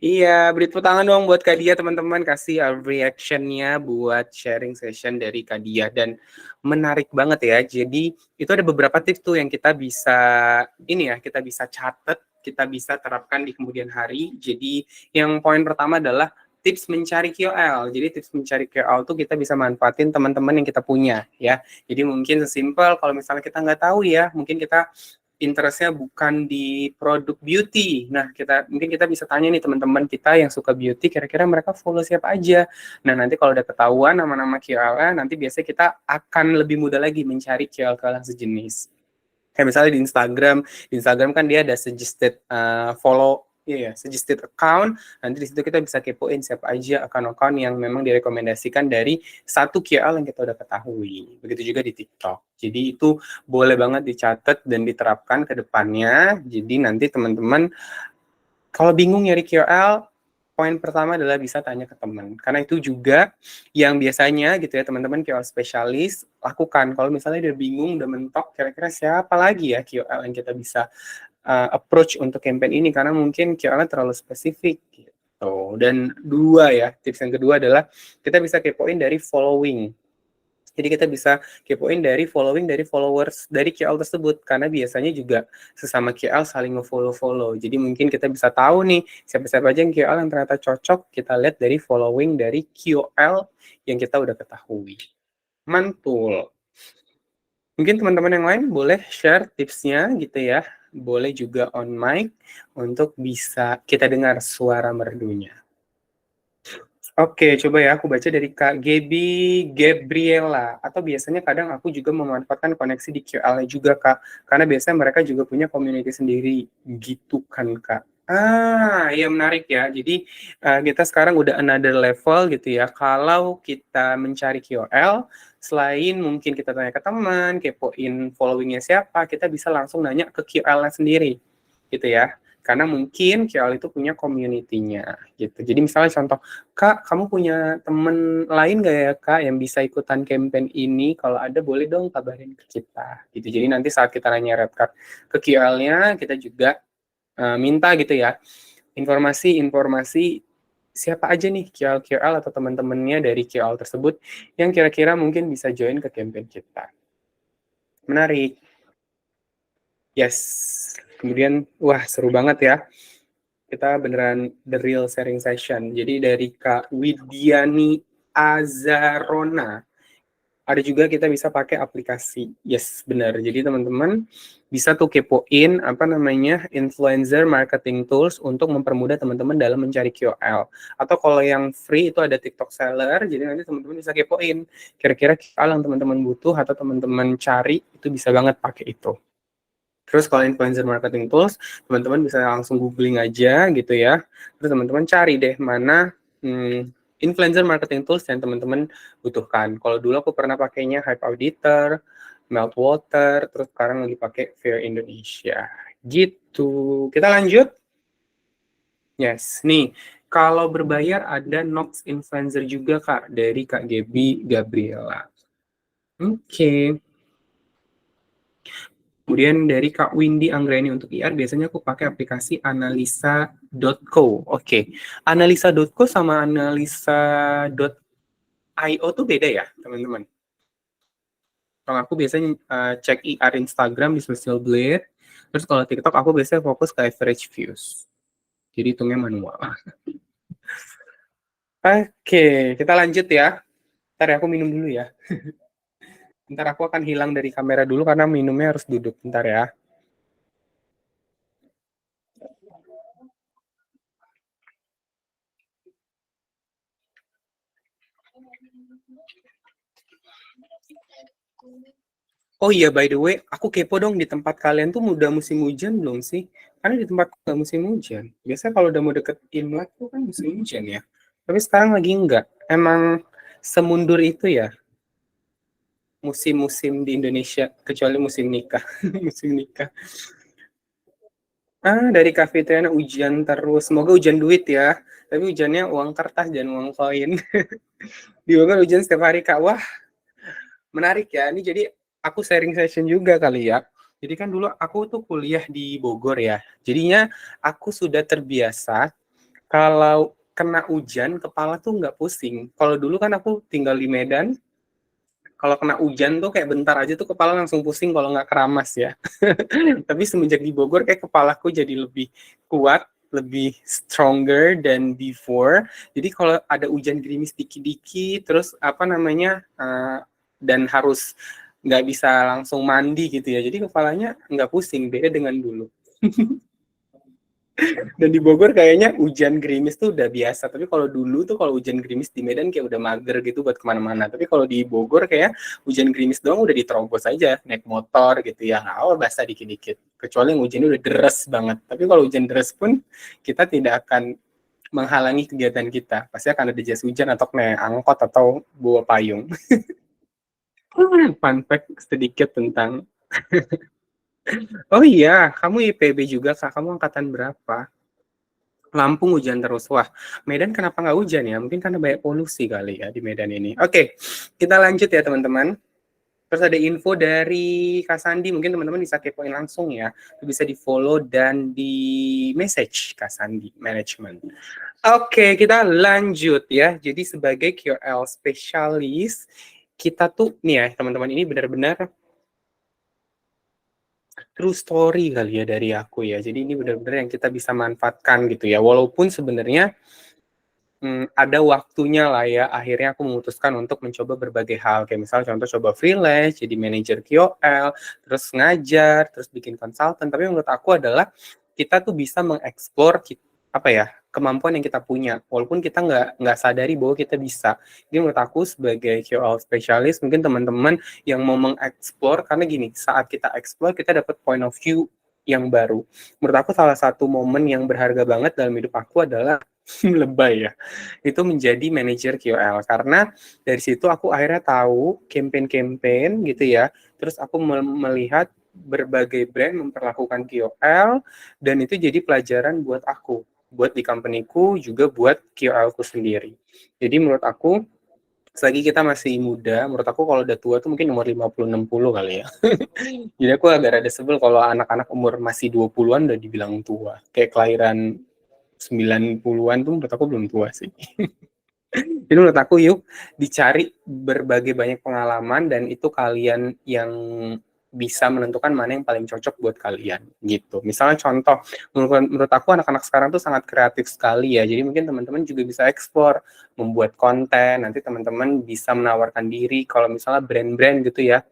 S1: Iya, beri tepuk tangan dong buat Kak Dia, teman-teman. Kasih reaction-nya buat sharing session dari Kak Dia. Dan menarik banget ya. Jadi, itu ada beberapa tips tuh yang kita bisa, kita bisa catat, kita bisa terapkan di kemudian hari. Jadi, yang poin pertama adalah tips mencari KOL. Jadi, tips mencari KOL tuh kita bisa manfaatin teman-teman yang kita punya, ya. Jadi, mungkin sesimpel kalau misalnya kita nggak tahu ya, mungkin kita interestnya bukan di produk beauty. Nah, mungkin kita bisa tanya nih teman-teman kita yang suka beauty, kira-kira mereka follow siapa aja. Nah, nanti kalau udah ketahuan nama-nama KOL, nanti biasanya kita akan lebih mudah lagi mencari KOL yang sejenis. Kayak misalnya di Instagram kan dia ada suggested suggested account. Nanti di situ kita bisa kepoin siapa aja akun-akun yang memang direkomendasikan dari satu KOL yang kita udah ketahui. Begitu juga di TikTok. Jadi itu boleh banget dicatat dan diterapkan ke depannya. Jadi nanti teman-teman kalau bingung nyari KOL, poin pertama adalah bisa tanya ke teman. Karena itu juga yang biasanya gitu ya teman-teman KOL spesialis lakukan. Kalau misalnya udah bingung, udah mentok, kira-kira siapa lagi ya KOL yang kita bisa approach untuk campaign ini. Karena mungkin KOL-nya terlalu spesifik gitu. Dan tips yang kedua adalah kita bisa kepoin dari following. Jadi kita bisa kepoin dari followers dari KOL tersebut, karena biasanya juga sesama KOL saling nge-follow. Jadi mungkin kita bisa tahu nih siapa-siapa aja yang KOL yang ternyata cocok, kita lihat dari following dari KOL yang kita udah ketahui. Mantul. Mungkin teman-teman yang lain boleh share tipsnya gitu ya. Boleh juga on mic untuk bisa kita dengar suara merdunya. Oke, coba ya aku baca dari Kak Gabriela. Atau biasanya kadang aku juga memanfaatkan koneksi di QL juga, Kak. Karena biasanya mereka juga punya community sendiri. Gitu kan, Kak. Ya menarik ya. Jadi kita sekarang udah another level gitu ya. Kalau kita mencari KOL, selain mungkin kita tanya ke teman, kepoin followingnya siapa, kita bisa langsung nanya ke KOL-nya sendiri. Gitu ya. Karena mungkin KOL itu punya community-nya gitu. Jadi misalnya contoh, Kak, kamu punya temen lain gak ya, Kak, yang bisa ikutan campaign ini? Kalau ada, boleh dong kabarin ke kita. Gitu. Jadi nanti saat kita nanya red card ke QL-nya, kita juga minta gitu ya, informasi siapa aja nih QL atau teman-temannya dari QL tersebut yang kira-kira mungkin bisa join ke campaign kita. Menarik. Yes. Kemudian, wah seru banget ya. Kita beneran the real sharing session. Jadi dari Kak Widiani Azarona, ada juga kita bisa pakai aplikasi. Yes, benar. Jadi teman-teman bisa tuh kepoin influencer marketing tools untuk mempermudah teman-teman dalam mencari KOL. Atau kalau yang free itu ada TikTok Seller, jadi nanti teman-teman bisa kepoin kira-kira KOL yang teman-teman butuh atau teman-teman cari, itu bisa banget pakai itu. Terus kalau influencer marketing tools, teman-teman bisa langsung googling aja gitu ya. Terus teman-teman cari deh mana influencer marketing tools yang teman-teman butuhkan. Kalau dulu aku pernah pakainya Hype Auditor, Meltwater, terus sekarang lagi pakai Fair Indonesia. Gitu. Kita lanjut. Yes, nih. Kalau berbayar ada Nox Influencer juga, Kak, dari Kak Gaby Gabriela. Oke. Kemudian dari Kak Windy Anggreni untuk IR, biasanya aku pakai aplikasi analisa.co. Oke. Analisa.co sama analisa.io tuh beda ya, teman-teman? Kalau aku biasanya cek IR Instagram di Social Blade, terus kalau TikTok aku biasanya fokus ke average views. Jadi hitungnya manual. Oke, kita lanjut ya. Ntar ya, aku minum dulu ya. Ntar aku akan hilang dari kamera dulu karena minumnya harus duduk. Ntar ya. Oh iya, by the way, aku kepo dong, di tempat kalian tuh udah musim hujan belum sih? Karena di tempatku nggak musim hujan. Biasanya kalau udah mau deket Imlek tuh kan musim hujan ya. Tapi sekarang lagi enggak. Emang semundur itu ya musim-musim di Indonesia, kecuali musim nikah. Musim nikah. Dari Kak Fitriana, ujian terus. Semoga ujian duit ya. Tapi ujiannya uang kertas dan uang koin. Di Bogor ujian setiap hari, Kak. Wah, menarik ya. Ini jadi aku sharing session juga kali ya. Jadi kan dulu aku tuh kuliah di Bogor ya. Jadinya aku sudah terbiasa kalau kena hujan, kepala tuh nggak pusing. Kalau dulu kan aku tinggal di Medan, kalau kena hujan tuh kayak bentar aja tuh kepala langsung pusing kalau nggak keramas ya. Tapi semenjak di Bogor kayak kepalaku jadi lebih kuat, lebih stronger than before. Jadi kalau ada hujan gerimis dikit-dikit, terus apa namanya, dan harus nggak bisa langsung mandi gitu ya. Jadi kepalanya nggak pusing, beda dengan dulu. Dan di Bogor kayaknya hujan gerimis tuh udah biasa. Tapi kalau dulu tuh kalau hujan gerimis di Medan kayak udah mager gitu buat kemana-mana. Tapi kalau di Bogor kayak hujan gerimis doang udah diterobos aja. Naik motor gitu ya. Awal basah dikit-dikit. Kecuali yang hujannya udah deres banget. Tapi kalau hujan deres pun kita tidak akan menghalangi kegiatan kita. Pasti akan ada jas hujan atau naik angkot atau bawa payung. Fun fact sedikit tentang... Oh iya, kamu IPB juga Kak. Kamu angkatan berapa? Lampung hujan terus. Wah, Medan kenapa nggak hujan ya? Mungkin karena banyak polusi kali ya di Medan ini. Oke, kita lanjut ya teman-teman. Terus ada info dari Kak Sandi, mungkin teman-teman bisa kepoin langsung ya. Bisa di-follow dan di-message Kak Sandi Management. Oke, kita lanjut ya. Jadi sebagai QL spesialis, kita tuh nih ya teman-teman, ini benar-benar true story kali ya dari aku ya. Jadi ini benar-benar yang kita bisa manfaatkan gitu ya. Walaupun sebenarnya ada waktunya lah ya, akhirnya aku memutuskan untuk mencoba berbagai hal, kayak misalnya contoh coba freelance, jadi manajer QL, terus ngajar, terus bikin konsultan, tapi menurut aku adalah kita tuh bisa mengeksplor apa ya, kemampuan yang kita punya, walaupun kita nggak sadari bahwa kita bisa. Jadi menurut aku sebagai QL spesialis, mungkin teman-teman yang mau mengeksplor, karena gini, saat kita explore, kita dapat point of view yang baru. Menurut aku salah satu momen yang berharga banget dalam hidup aku adalah lebay ya, itu menjadi manajer QL karena dari situ aku akhirnya tahu campaign-campaign gitu ya, terus aku melihat berbagai brand memperlakukan QL dan itu jadi pelajaran buat aku, buat di company-ku juga buat QL-ku sendiri. Jadi menurut aku selagi kita masih muda, menurut aku kalau udah tua tuh mungkin umur 50-60 kali ya. Jadi aku agak rada sebel kalau anak-anak umur masih 20-an udah dibilang tua. Kayak kelahiran 90-an tuh menurut aku belum tua sih. Jadi menurut aku yuk dicari berbagai banyak pengalaman dan itu kalian yang bisa menentukan mana yang paling cocok buat kalian gitu. Misalnya contoh, menurut aku anak-anak sekarang tuh sangat kreatif sekali ya. Jadi mungkin teman-teman juga bisa eksplor membuat konten. Nanti teman-teman bisa menawarkan diri kalau misalnya brand-brand gitu ya.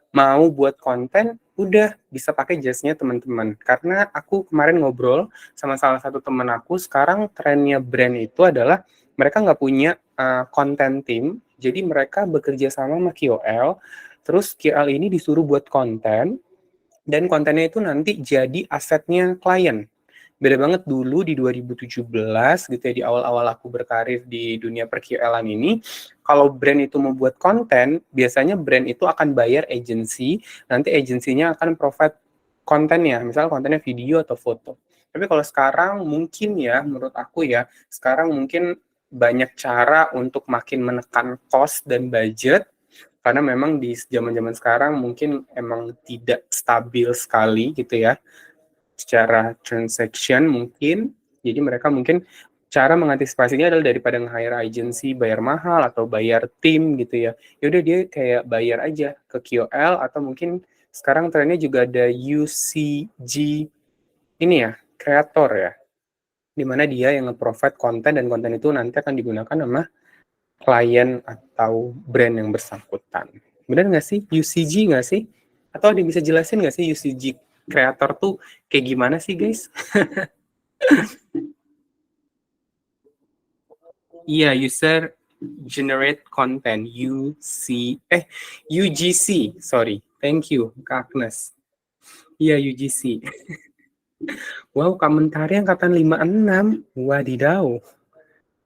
S1: Mau buat konten, udah bisa pakai jasnya teman-teman. Karena aku kemarin ngobrol sama salah satu teman aku, sekarang trennya brand itu adalah mereka nggak punya konten tim, jadi mereka bekerja sama KOL, terus KOL ini disuruh buat konten, dan kontennya itu nanti jadi asetnya klien. Beda banget dulu di 2017 gitu ya, di awal-awal aku berkarir di dunia per-QL-an ini, kalau brand itu membuat konten, biasanya brand itu akan bayar agensi, nanti agensinya akan provide kontennya, misalnya kontennya video atau foto. Tapi kalau sekarang mungkin ya, menurut aku ya, sekarang mungkin banyak cara untuk makin menekan cost dan budget, karena memang di zaman-zaman sekarang mungkin emang tidak stabil sekali gitu ya, secara transaction mungkin. Jadi mereka mungkin cara mengantisipasinya adalah daripada nge-hire agency bayar mahal atau bayar tim gitu ya. Yaudah dia kayak bayar aja ke QL atau mungkin sekarang trennya juga ada UCG ini ya, kreator ya. Dimana dia yang nge-provide konten dan konten itu nanti akan digunakan sama klien atau brand yang bersangkutan. Benar nggak sih? UCG nggak sih? Atau ada yang bisa jelasin nggak sih UCG kreator tuh kayak gimana sih guys? Iya, user generate content, UGC, sorry. Thank you, Kak Agnes. Iya, UGC. Wow, Kak Mentari angkatan 56. Wadidaw.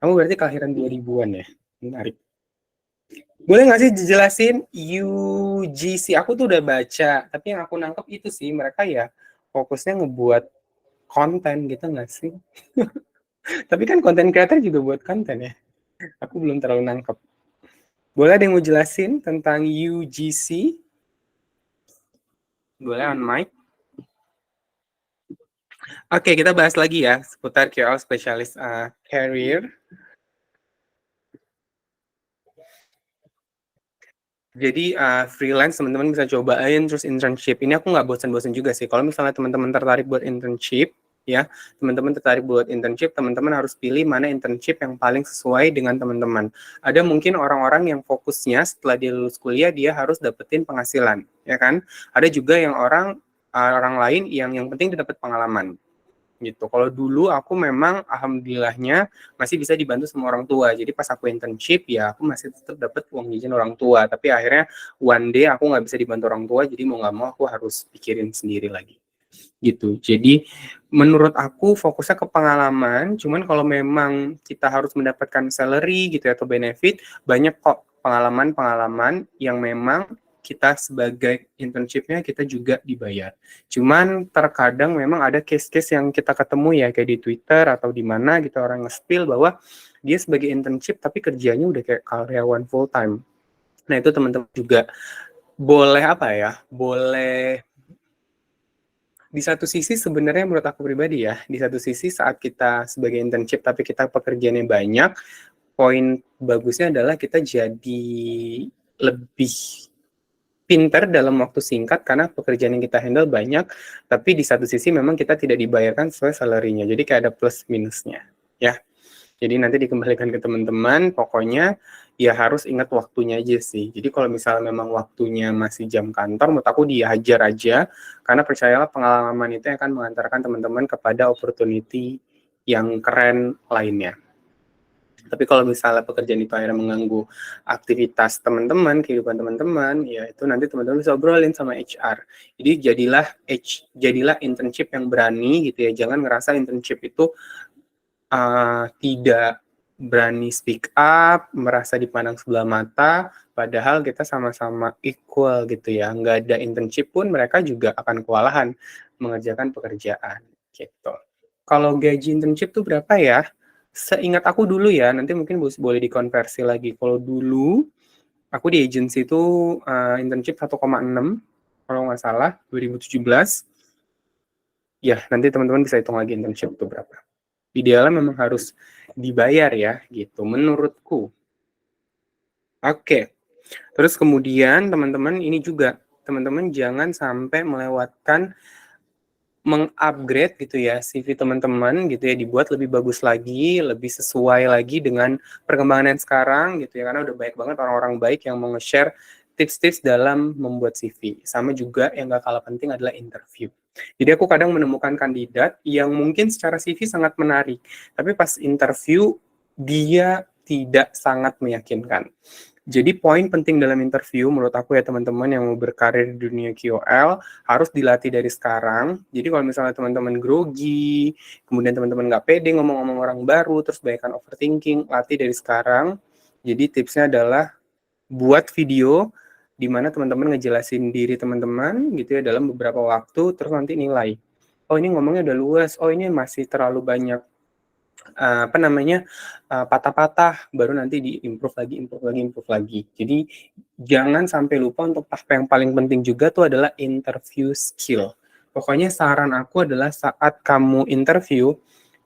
S1: Kamu berarti kelahiran 2000-an ya? Menarik. Boleh nggak sih dijelasin UGC? Aku tuh udah baca, tapi yang aku nangkep itu sih, mereka ya fokusnya ngebuat konten gitu nggak sih? Tapi kan konten creator juga buat konten ya. Aku belum terlalu nangkep. Boleh ada yang mau jelasin tentang UGC? Boleh on mic. Oke, kita bahas lagi ya seputar KOL Specialist Career. Jadi freelance teman-teman bisa cobain, terus internship. Ini aku nggak bosan-bosan juga sih. Kalau misalnya teman-teman tertarik buat internship, ya teman-teman tertarik buat internship, teman-teman harus pilih mana internship yang paling sesuai dengan teman-teman. Ada mungkin orang-orang yang fokusnya setelah dia lulus kuliah dia harus dapetin penghasilan, ya kan? Ada juga yang orang lain yang penting dia dapat pengalaman gitu. Kalau dulu aku memang alhamdulillahnya masih bisa dibantu sama orang tua. Jadi pas aku internship ya aku masih tetap dapat uang jajan orang tua. Tapi akhirnya one day aku nggak bisa dibantu orang tua, jadi mau nggak mau aku harus pikirin sendiri lagi gitu. Jadi menurut aku fokusnya ke pengalaman. Cuman kalau memang kita harus mendapatkan salary gitu ya, atau benefit, banyak kok pengalaman-pengalaman yang memang kita sebagai internshipnya kita juga dibayar. Cuman terkadang memang ada case-case yang kita ketemu ya kayak di Twitter atau di mana gitu orang nge-spill bahwa dia sebagai internship tapi kerjanya udah kayak karyawan full time. Nah itu teman-teman juga boleh apa ya? Boleh di satu sisi sebenarnya menurut aku pribadi ya, di satu sisi saat kita sebagai internship tapi kita pekerjaannya banyak, poin bagusnya adalah kita jadi lebih pinter dalam waktu singkat karena pekerjaan yang kita handle banyak, tapi di satu sisi memang kita tidak dibayarkan sesuai salary-nya. Jadi kayak ada plus minusnya, ya. Jadi nanti dikembalikan ke teman-teman, pokoknya ya harus ingat waktunya aja sih. Jadi kalau misalnya memang waktunya masih jam kantor, menurut aku dihajar aja, karena percayalah pengalaman itu akan mengantarkan teman-teman kepada opportunity yang keren lainnya. Tapi kalau misalnya pekerjaan itu akhirnya mengganggu aktivitas teman-teman, kehidupan teman-teman, ya itu nanti teman-teman bisa obrolin sama HR. Jadi jadilah internship yang berani gitu ya. Jangan ngerasa internship itu tidak berani speak up, merasa dipandang sebelah mata, padahal kita sama-sama equal gitu ya. Nggak ada internship pun mereka juga akan kewalahan mengerjakan pekerjaan gitu. Kalau gaji internship tuh berapa ya? Seingat aku dulu ya, nanti mungkin boleh dikonversi lagi. Kalau dulu aku di agency itu internship 1,6 kalau nggak salah 2017. Ya, nanti teman-teman bisa hitung lagi internship itu berapa. Idealnya memang harus dibayar ya, gitu menurutku. Oke. Terus kemudian teman-teman ini juga, teman-teman jangan sampai melewatkan mengupgrade gitu ya CV teman-teman gitu ya, dibuat lebih bagus lagi, lebih sesuai lagi dengan perkembangan yang sekarang gitu ya, karena udah banyak banget orang-orang baik yang mau nge-share tips-tips dalam membuat CV. Sama juga yang gak kalah penting adalah interview. Jadi aku kadang menemukan kandidat yang mungkin secara CV sangat menarik, tapi pas interview dia tidak sangat meyakinkan. Jadi poin penting dalam interview menurut aku ya teman-teman yang mau berkarir di dunia KOL harus dilatih dari sekarang. Jadi kalau misalnya teman-teman grogi, kemudian teman-teman nggak pede ngomong-ngomong orang baru, terus banyakkan overthinking, latih dari sekarang. Jadi tipsnya adalah buat video di mana teman-teman ngejelasin diri teman-teman gitu ya dalam beberapa waktu, terus nanti nilai. Oh ini ngomongnya udah luas, oh ini masih terlalu banyak patah-patah, baru nanti improve lagi. Jadi jangan sampai lupa untuk tahap yang paling penting juga tuh adalah interview skill. Pokoknya saran aku adalah saat kamu interview,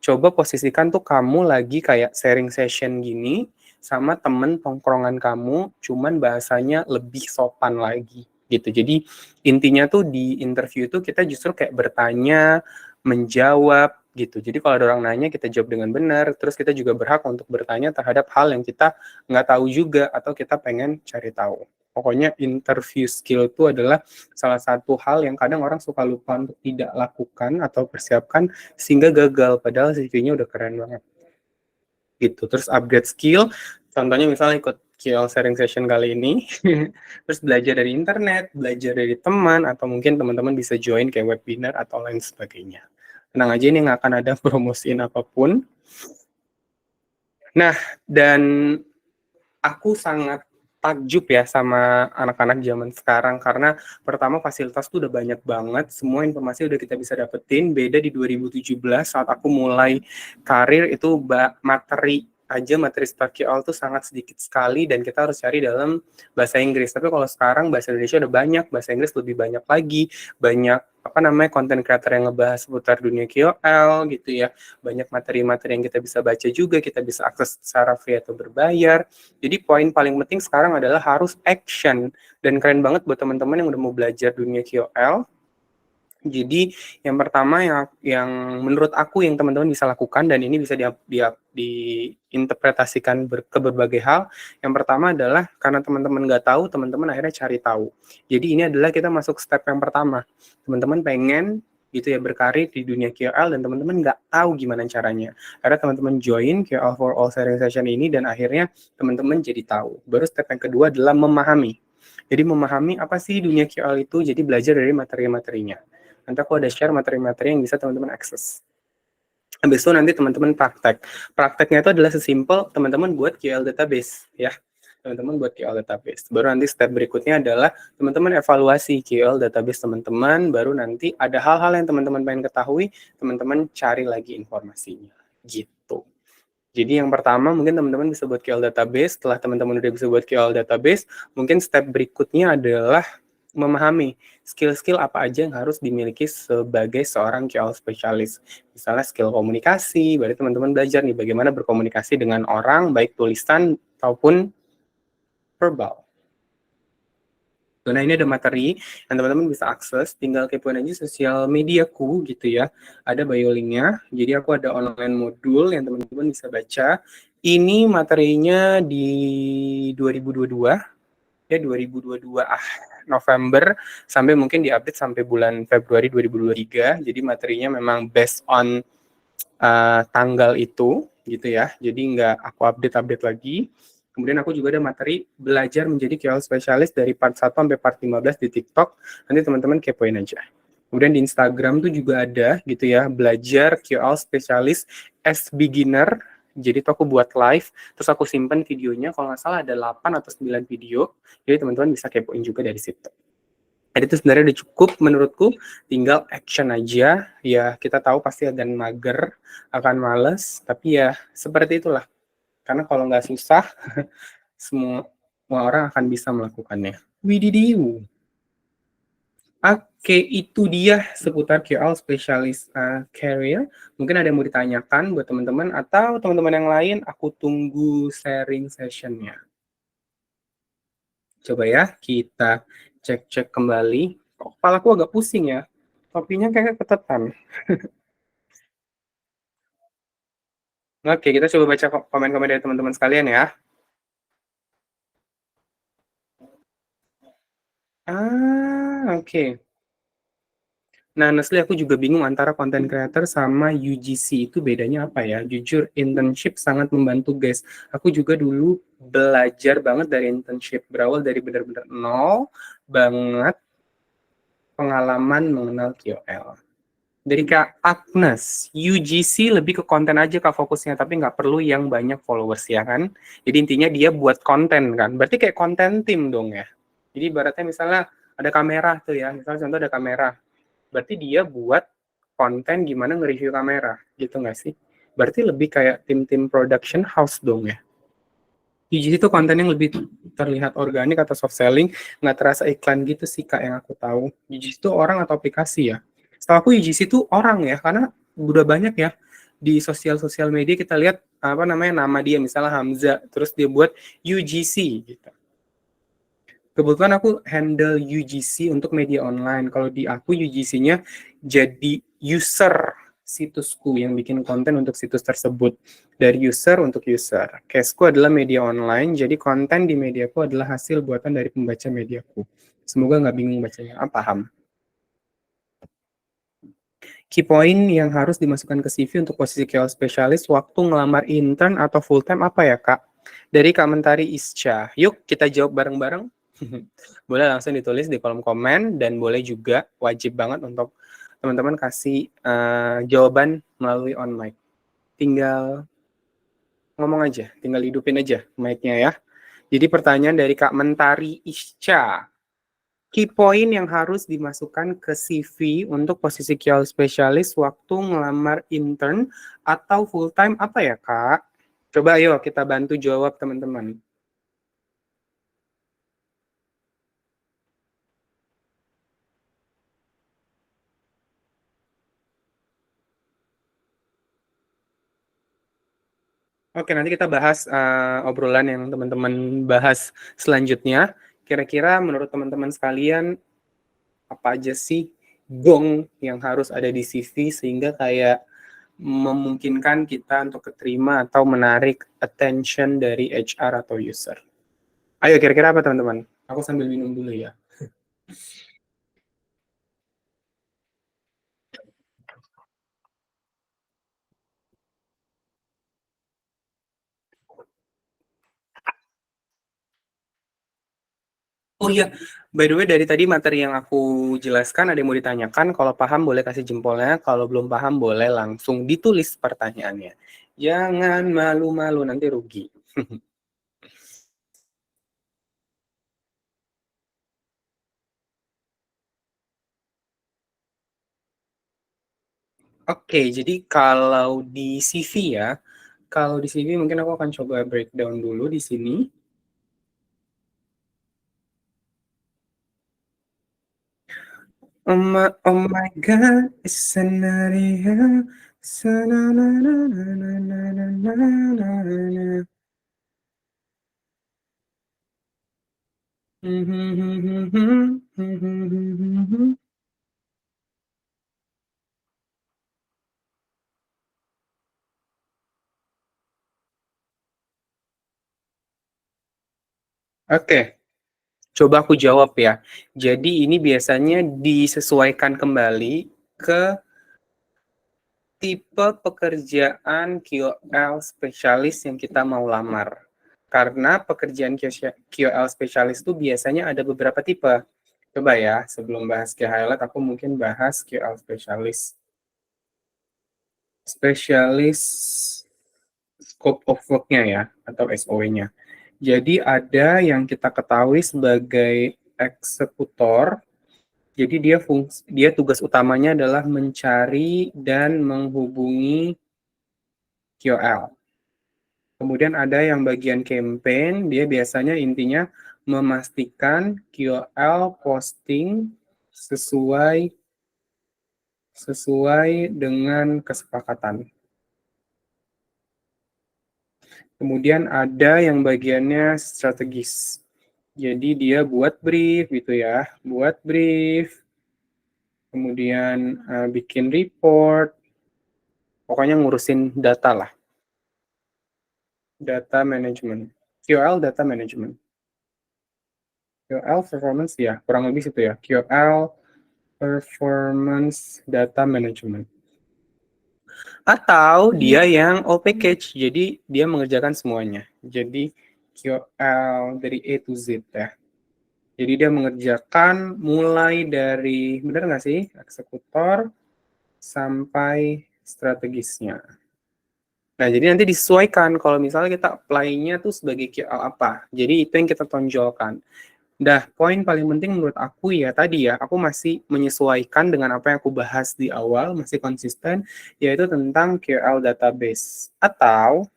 S1: coba posisikan tuh kamu lagi kayak sharing session gini sama temen tongkrongan kamu, cuman bahasanya lebih sopan lagi gitu. Jadi intinya tuh di interview itu kita justru kayak bertanya, menjawab gitu. Jadi kalau ada orang nanya kita jawab dengan benar, terus kita juga berhak untuk bertanya terhadap hal yang kita nggak tahu juga atau kita pengen cari tahu. Pokoknya interview skill itu adalah salah satu hal yang kadang orang suka lupa untuk tidak lakukan atau persiapkan sehingga gagal, padahal CV-nya udah keren banget. Gitu. Terus upgrade skill, contohnya misalnya ikut KOL sharing session kali ini, terus belajar dari internet, belajar dari teman, atau mungkin teman-teman bisa join kayak webinar atau lain sebagainya. Tenang aja, ini nggak akan ada promosiin apapun. Nah, dan aku sangat takjub ya sama anak-anak zaman sekarang, karena pertama fasilitas tuh udah banyak banget, semua informasi udah kita bisa dapetin. Beda di 2017 saat aku mulai karir itu materi start QL tuh sangat sedikit sekali dan kita harus cari dalam bahasa Inggris. Tapi kalau sekarang bahasa Indonesia udah banyak, bahasa Inggris lebih banyak lagi, banyak konten creator yang ngebahas seputar dunia QL gitu ya. Banyak materi-materi yang kita bisa baca juga, kita bisa akses secara free atau berbayar. Jadi poin paling penting sekarang adalah harus action, dan keren banget buat teman-teman yang udah mau belajar dunia QL. Jadi yang pertama yang menurut aku yang teman-teman bisa lakukan, dan ini bisa diinterpretasikan ke berbagai hal. Yang pertama adalah karena teman-teman nggak tahu, teman-teman akhirnya cari tahu. Jadi ini adalah kita masuk step yang pertama. Teman-teman pengen gitu ya berkarir di dunia QL dan teman-teman nggak tahu gimana caranya. Akhirnya teman-teman join QL for All sharing session ini dan akhirnya teman-teman jadi tahu. Baru step yang kedua adalah memahami. Jadi memahami apa sih dunia QL itu, jadi belajar dari materi-materinya. Nanti aku ada share materi-materi yang bisa teman-teman akses. Habis itu nanti teman-teman praktek. Prakteknya itu adalah sesimpel teman-teman buat QL database ya. Teman-teman buat QL database. Baru nanti step berikutnya adalah teman-teman evaluasi QL database teman-teman, baru nanti ada hal-hal yang teman-teman pengen ketahui, teman-teman cari lagi informasinya. Gitu. Jadi yang pertama mungkin teman-teman bisa buat QL database. Setelah teman-teman udah bisa buat QL database, mungkin step berikutnya adalah memahami skill-skill apa aja yang harus dimiliki sebagai seorang QL spesialis. Misalnya skill komunikasi, berarti teman-teman belajar nih bagaimana berkomunikasi dengan orang, baik tulisan ataupun verbal. Nah ini ada materi yang teman-teman bisa akses, tinggal kepoin aja sosial mediaku gitu ya. Ada bio linknya, jadi aku ada online modul yang teman-teman bisa baca. Ini materinya di 2022, ya 2022 November sampai mungkin diupdate sampai bulan Februari 2023. Jadi materinya memang based on tanggal itu gitu ya. Jadi nggak aku update lagi. Kemudian aku juga ada materi belajar menjadi QL spesialis dari part 1 sampai part 15 di TikTok. Nanti teman-teman kepoin aja. Kemudian di Instagram tuh juga ada gitu ya, belajar QL spesialis as beginner. Jadi tuh aku buat live, terus aku simpen videonya, kalau nggak salah ada 8 atau 9 video, jadi teman-teman bisa kepoin juga dari situ. Jadi itu sebenarnya udah cukup menurutku, tinggal action aja, ya kita tahu pasti akan mager, akan males, tapi ya seperti itulah. Karena kalau nggak susah, semua orang akan bisa melakukannya. Wididiu. Oke, itu dia seputar QL Specialist Career. Mungkin ada yang mau ditanyakan buat teman-teman, atau teman-teman yang lain, aku tunggu sharing session-nya. Coba ya, kita cek-cek kembali. Kok kepala aku agak pusing ya? Topinya kayak ketetan. Oke, kita coba baca komen-komen dari teman-teman sekalian ya. Oke. Nah, honestly aku juga bingung antara content creator sama UGC itu bedanya apa ya. Jujur, internship sangat membantu guys. Aku juga dulu belajar banget dari internship. Berawal dari benar-benar nol banget pengalaman mengenal QL. Dari Kak Agnes, UGC lebih ke konten aja Kak fokusnya, tapi nggak perlu yang banyak followers ya kan. Jadi intinya dia buat konten kan. Berarti kayak konten tim dong ya. Jadi ibaratnya misalnya ada kamera tuh ya, misalnya contoh ada kamera. Berarti dia buat konten gimana nge-review kamera, gitu nggak sih? Berarti lebih kayak tim-tim production house dong ya. UGC itu konten yang lebih terlihat organik atau soft selling, nggak terasa iklan gitu sih Kak yang aku tahu. UGC itu orang atau aplikasi ya? Setahu aku UGC itu orang ya, karena udah banyak ya di sosial media kita lihat nama dia misalnya Hamza, terus dia buat UGC gitu. Kebetulan aku handle UGC untuk media online. Kalau di aku UGC-nya jadi user situsku yang bikin konten untuk situs tersebut. Dari user untuk user. Caseku adalah media online, jadi konten di mediaku adalah hasil buatan dari pembaca mediaku. Semoga nggak bingung bacanya. Paham? Key point yang harus dimasukkan ke CV untuk posisi QL spesialis waktu ngelamar intern atau full time apa ya, Kak? Dari Kak Mentari Isca. Yuk kita jawab bareng-bareng. Boleh langsung ditulis di kolom komen, dan boleh juga wajib banget untuk teman-teman kasih jawaban melalui on mic. Tinggal ngomong aja, tinggal hidupin aja mic-nya ya. Jadi pertanyaan dari Kak Mentari Isca. Key point yang harus dimasukkan ke CV untuk posisi QL spesialis waktu ngelamar intern atau full time apa ya, Kak? Coba ayo kita bantu jawab teman-teman. Oke, nanti kita bahas obrolan yang teman-teman bahas selanjutnya. Kira-kira menurut teman-teman sekalian, apa aja sih gong yang harus ada di CV sehingga kayak memungkinkan kita untuk keterima atau menarik attention dari HR atau user. Ayo kira-kira apa teman-teman? Aku sambil minum dulu ya. Oh iya, by the way dari tadi materi yang aku jelaskan ada yang mau ditanyakan, kalau paham boleh kasih jempolnya, kalau belum paham boleh langsung ditulis pertanyaannya. Jangan malu-malu, nanti rugi. Oke, jadi kalau di CV ya, kalau di CV mungkin aku akan coba breakdown dulu di sini. Oh my God, it's another year. Sa-na-na-na-na-na-na-na-na-na. Oke, coba aku jawab ya. Jadi ini biasanya disesuaikan kembali ke tipe pekerjaan QL spesialis yang kita mau lamar. Karena pekerjaan QL spesialis itu biasanya ada beberapa tipe. Coba ya, sebelum bahas ke highlight, aku mungkin bahas QL spesialis. Spesialis scope of work-nya ya, atau SOW-nya. Jadi ada yang kita ketahui sebagai eksekutor. Jadi dia tugas utamanya adalah mencari dan menghubungi QL. Kemudian ada yang bagian campaign, dia biasanya intinya memastikan QL posting sesuai sesuai dengan kesepakatan. Kemudian ada yang bagiannya strategis. Jadi dia buat brief gitu ya, buat brief, kemudian bikin report, pokoknya ngurusin data lah, data management, QL data management. QL performance ya, kurang lebih situ ya, QL performance data management. Atau dia yang all package, jadi dia mengerjakan semuanya. Jadi QL dari A to Z ya. Jadi dia mengerjakan mulai dari, benar nggak sih, eksekutor sampai strategisnya. Nah, jadi nanti disesuaikan kalau misalnya kita apply-nya tuh sebagai QL apa. Jadi itu yang kita tonjolkan. Dah, poin paling penting menurut aku ya tadi ya, aku masih menyesuaikan dengan apa yang aku bahas di awal, masih konsisten, yaitu tentang QL database. Atau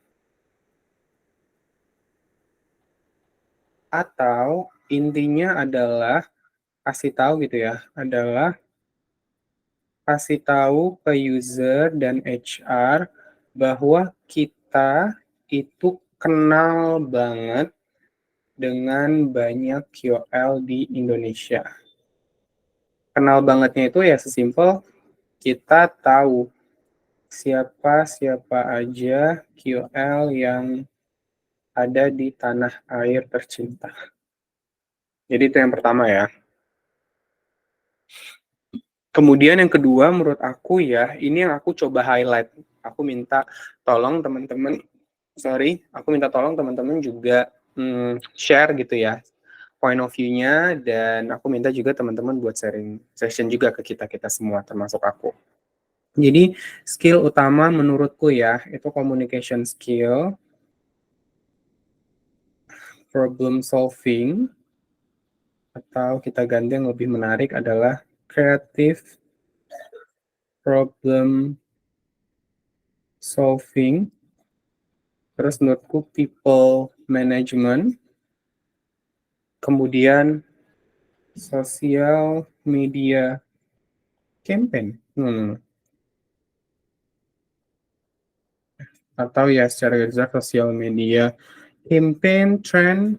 S1: intinya adalah kasih tahu gitu ya, adalah kasih tahu ke user dan HR bahwa kita itu kenal banget dengan banyak QL di Indonesia. Kenal bangetnya itu ya sesimpel kita tahu siapa aja QL yang ada di tanah air tercinta. Jadi itu yang pertama ya. Kemudian yang kedua menurut aku ya, ini yang aku coba highlight. Aku minta tolong teman-teman, aku minta tolong teman-teman juga share gitu ya point of view-nya, dan aku minta juga teman-teman buat sharing session juga ke kita semua termasuk aku. Jadi skill utama menurutku ya itu communication skill, problem solving, atau kita ganti yang lebih menarik adalah creative problem solving. Terus menurutku people management, kemudian social media campaign. Atau ya secara garis social media campaign trend.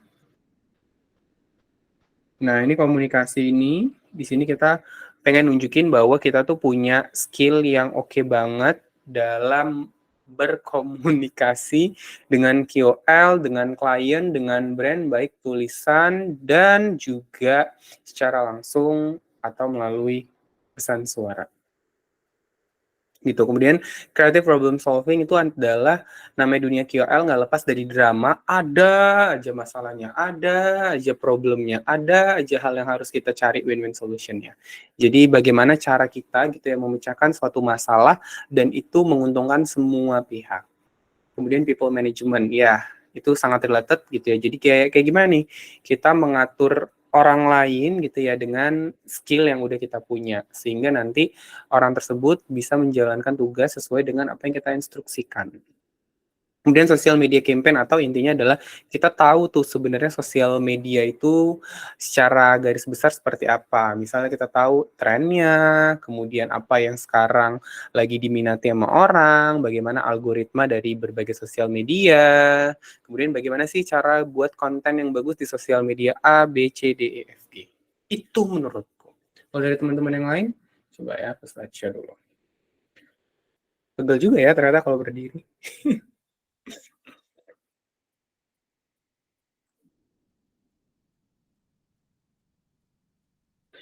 S1: Nah, ini komunikasi ini, di sini kita pengen nunjukin bahwa kita tuh punya skill yang oke banget dalam berkomunikasi dengan KOL, dengan klien, dengan brand, baik tulisan dan juga secara langsung atau melalui pesan suara. Gitu. Kemudian creative problem solving itu adalah namanya dunia KOL nggak lepas dari drama, ada aja masalahnya, ada aja problemnya, ada aja hal yang harus kita cari win-win solutionnya. Jadi bagaimana cara kita gitu ya memecahkan suatu masalah dan itu menguntungkan semua pihak. Kemudian people management, ya itu sangat related gitu ya. Jadi kayak gimana nih kita mengatur orang lain gitu ya dengan skill yang udah kita punya sehingga nanti orang tersebut bisa menjalankan tugas sesuai dengan apa yang kita instruksikan. Kemudian sosial media campaign atau intinya adalah kita tahu tuh sebenarnya sosial media itu secara garis besar seperti apa. Misalnya kita tahu trennya, kemudian apa yang sekarang lagi diminati sama orang, bagaimana algoritma dari berbagai sosial media, kemudian bagaimana sih cara buat konten yang bagus di sosial media A, B, C, D, E, F, G. Itu menurutku. Kalau dari teman-teman yang lain, coba ya aku slide share dulu. Pegel juga ya ternyata kalau berdiri.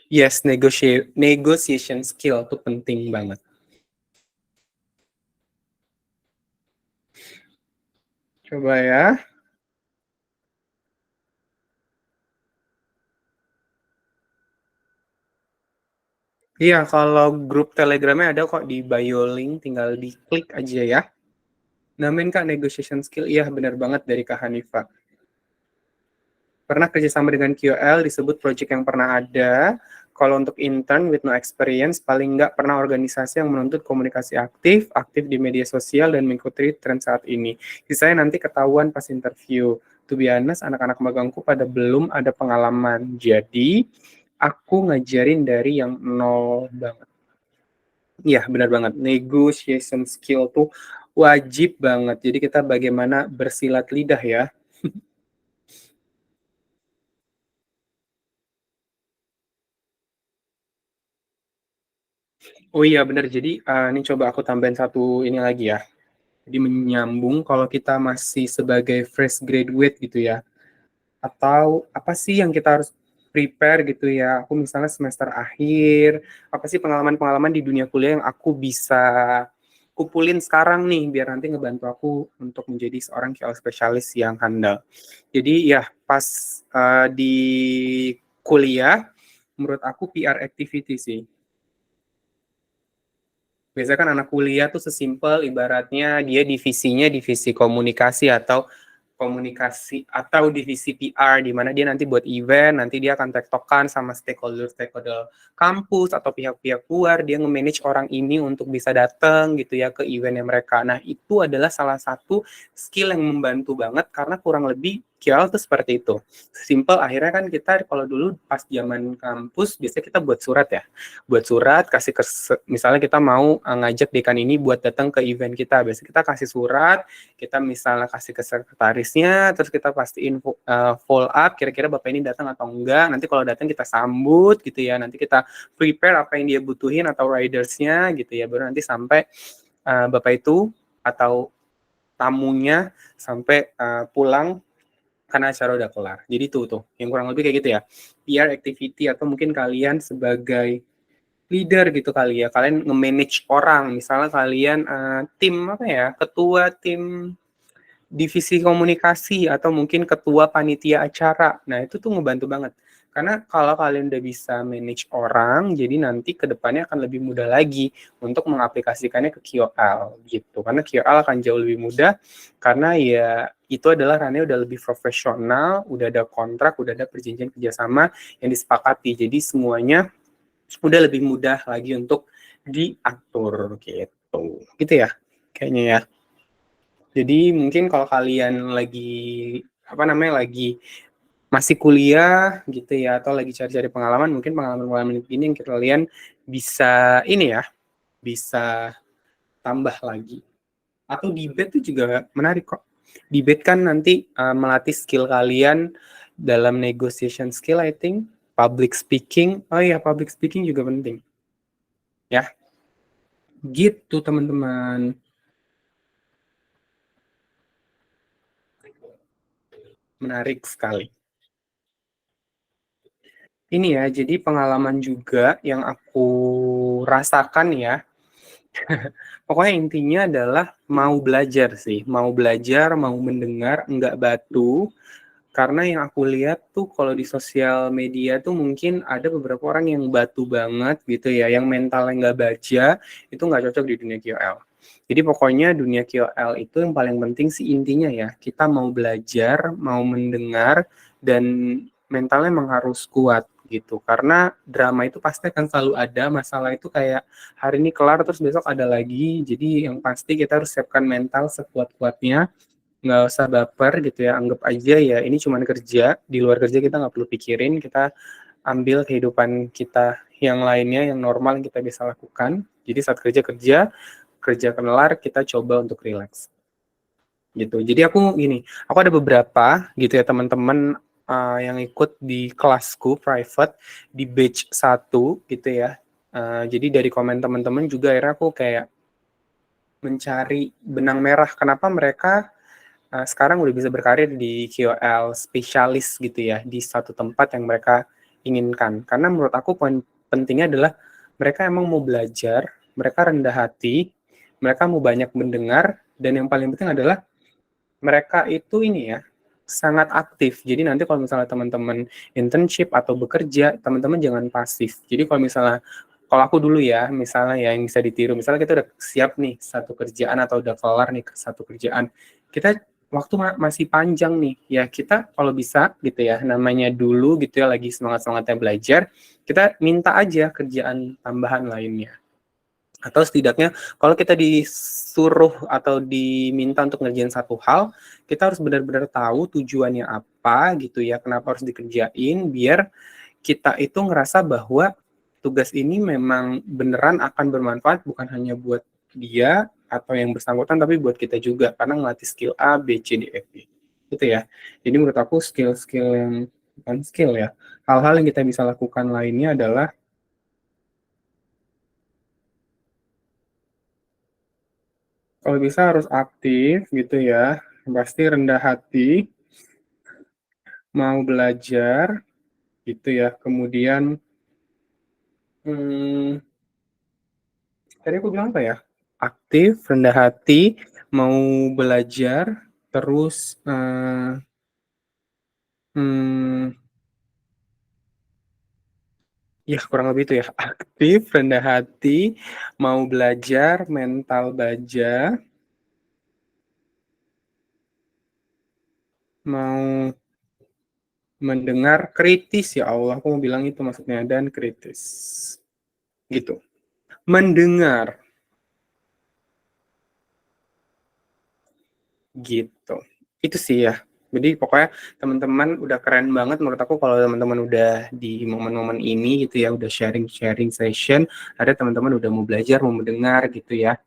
S1: Yes, negotiation skill itu penting banget. Coba ya. Iya, kalau grup Telegramnya ada kok di bio link, tinggal diklik aja ya. Namain Kak negotiation skill, iya benar banget dari Kak Hanifa. Pernah kerjasama dengan QL, disebut project yang pernah ada. Kalau untuk intern with no experience, paling nggak pernah organisasi yang menuntut komunikasi aktif di media sosial, dan mengikuti tren saat ini. Sisanya nanti ketahuan pas interview. To be honest, anak-anak magangku pada belum ada pengalaman. Jadi, aku ngajarin dari yang nol banget. Iya, benar banget. Negotiation skill tuh wajib banget. Jadi kita bagaimana bersilat lidah ya. Oh iya benar, jadi ini coba aku tambahin satu ini lagi ya. Jadi menyambung kalau kita masih sebagai fresh graduate gitu ya, atau apa sih yang kita harus prepare gitu ya. Aku misalnya semester akhir, apa sih pengalaman-pengalaman di dunia kuliah yang aku bisa kumpulin sekarang nih, biar nanti ngebantu aku untuk menjadi seorang KL spesialis yang handal. Jadi ya pas di kuliah, menurut aku PR activity sih. Biasanya kan anak kuliah tuh sesimpel ibaratnya dia divisinya divisi komunikasi atau divisi PR, di mana dia nanti buat event, nanti dia akan tektokan sama stakeholder kampus atau pihak-pihak luar, dia nge-manage orang ini untuk bisa datang gitu ya ke eventnya mereka. Nah, itu adalah salah satu skill yang membantu banget karena kurang lebih QL tuh seperti itu. Simple, akhirnya kan kita kalau dulu pas zaman kampus biasanya kita buat surat ya. Buat surat kasih ke misalnya kita mau ngajak dekan ini buat datang ke event kita. Biasanya kita kasih surat, kita misalnya kasih ke sekretarisnya, terus kita pastiin follow up kira-kira Bapak ini datang atau enggak. Nanti kalau datang kita sambut gitu ya. Nanti kita prepare apa yang dia butuhin atau ridersnya gitu ya. Baru nanti sampai Bapak itu atau tamunya sampai pulang karena acara udah kelar. Jadi tuh yang kurang lebih kayak gitu ya. PR activity atau mungkin kalian sebagai leader gitu kali ya, kalian nge-manage orang, misalnya kalian tim apa ya, ketua tim divisi komunikasi atau mungkin ketua panitia acara. Nah, itu tuh ngebantu banget. Karena kalau kalian udah bisa manage orang, jadi nanti ke depannya akan lebih mudah lagi untuk mengaplikasikannya ke KOL gitu. Karena KOL akan jauh lebih mudah karena ya itu adalah ranahnya udah lebih profesional, udah ada kontrak, udah ada perjanjian kerjasama yang disepakati. Jadi semuanya udah lebih mudah lagi untuk diatur gitu. Gitu ya kayaknya ya. Jadi mungkin kalau kalian lagi apa namanya lagi masih kuliah gitu ya atau lagi cari-cari pengalaman, mungkin pengalaman-pengalaman ini yang kalian bisa ini ya, bisa tambah lagi. Atau debate itu juga menarik kok. Debate kan nanti melatih skill kalian dalam negotiation skill I think, public speaking. Oh iya, public speaking juga penting. Ya, gitu teman-teman. Menarik sekali. Ini ya, jadi pengalaman juga yang aku rasakan ya. Pokoknya intinya adalah mau belajar sih, mau belajar, mau mendengar, enggak batu. Karena yang aku lihat tuh kalau di sosial media tuh mungkin ada beberapa orang yang batu banget gitu ya, yang mentalnya nggak baja, itu nggak cocok di dunia KOL. Jadi pokoknya dunia KOL itu yang paling penting sih intinya ya, kita mau belajar, mau mendengar, dan mentalnya memang harus kuat gitu. Karena drama itu pasti akan selalu ada, masalah itu kayak hari ini kelar terus besok ada lagi. Jadi yang pasti kita harus siapkan mental sekuat-kuatnya, nggak usah baper gitu ya, anggap aja ya ini cuma kerja, di luar kerja kita nggak perlu pikirin, kita ambil kehidupan kita yang lainnya yang normal yang kita bisa lakukan. Jadi saat kerja kelar kita coba untuk relax gitu. Jadi aku ada beberapa gitu ya teman-teman yang ikut di kelasku private di batch 1 gitu ya. Jadi dari komen teman-teman juga akhirnya aku kayak mencari benang merah kenapa mereka sekarang udah bisa berkarir di KOL spesialis gitu ya, di satu tempat yang mereka inginkan. Karena menurut aku poin pentingnya adalah mereka emang mau belajar, mereka rendah hati, mereka mau banyak mendengar, dan yang paling penting adalah mereka itu ini ya, sangat aktif. Jadi nanti kalau misalnya teman-teman internship atau bekerja, teman-teman jangan pasif. Jadi kalau aku dulu ya, misalnya ya yang bisa ditiru, misalnya kita udah siap nih satu kerjaan atau udah kelar nih satu kerjaan, kita waktu masih panjang nih, ya kita kalau bisa gitu ya, namanya dulu gitu ya lagi semangat-semangatnya belajar, kita minta aja kerjaan tambahan lainnya. Atau setidaknya kalau kita disuruh atau diminta untuk ngerjain satu hal, kita harus benar-benar tahu tujuannya apa gitu ya, kenapa harus dikerjain, biar kita itu ngerasa bahwa tugas ini memang beneran akan bermanfaat bukan hanya buat dia atau yang bersangkutan, tapi buat kita juga, karena ngelatih skill A, B, C, D, F, G. Gitu ya. Jadi menurut aku skill-skill yang, bukan skill ya, hal-hal yang kita bisa lakukan lainnya adalah kalau bisa harus aktif gitu ya, pasti rendah hati, mau belajar gitu ya. Kemudian hmm, tadi aku bilang apa ya? Aktif, rendah hati, mau belajar, terus hmm, ya kurang lebih itu ya. Aktif, rendah hati, mau belajar, mental baja, mau mendengar, kritis ya Allah, aku mau bilang itu maksudnya, dan kritis. Gitu. Mendengar gitu. Itu sih ya. Jadi pokoknya teman-teman udah keren banget menurut aku kalau teman-teman udah di momen-momen ini gitu ya, udah sharing-sharing session, ada teman-teman udah mau belajar, mau mendengar gitu ya.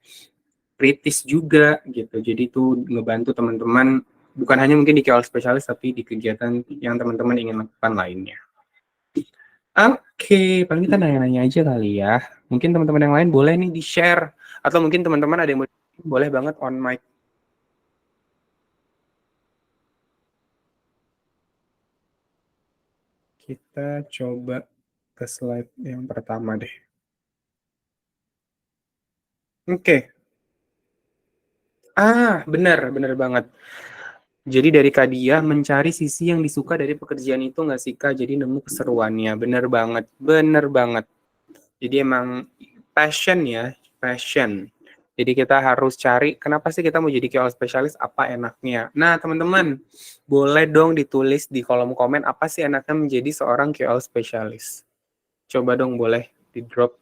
S1: Kritis juga gitu. Jadi itu ngebantu teman-teman bukan hanya mungkin di KOL spesialis tapi di kegiatan yang teman-teman ingin lakukan lainnya. Oke, paling kita nanya-nanya aja kali ya. Mungkin teman-teman yang lain boleh nih di-share atau mungkin teman-teman ada yang boleh banget on mic. Kita coba ke slide yang pertama deh. Oke. Benar, benar banget. Jadi dari Kak Dia mencari sisi yang disuka dari pekerjaan itu nggak sih Kak? Jadi nemu keseruannya. Bener banget, bener banget. Jadi emang passion ya, passion. Jadi kita harus cari kenapa sih kita mau jadi KOL spesialis, apa enaknya. Nah teman-teman, boleh dong ditulis di kolom komen apa sih enaknya menjadi seorang KOL spesialis. Coba dong boleh di drop.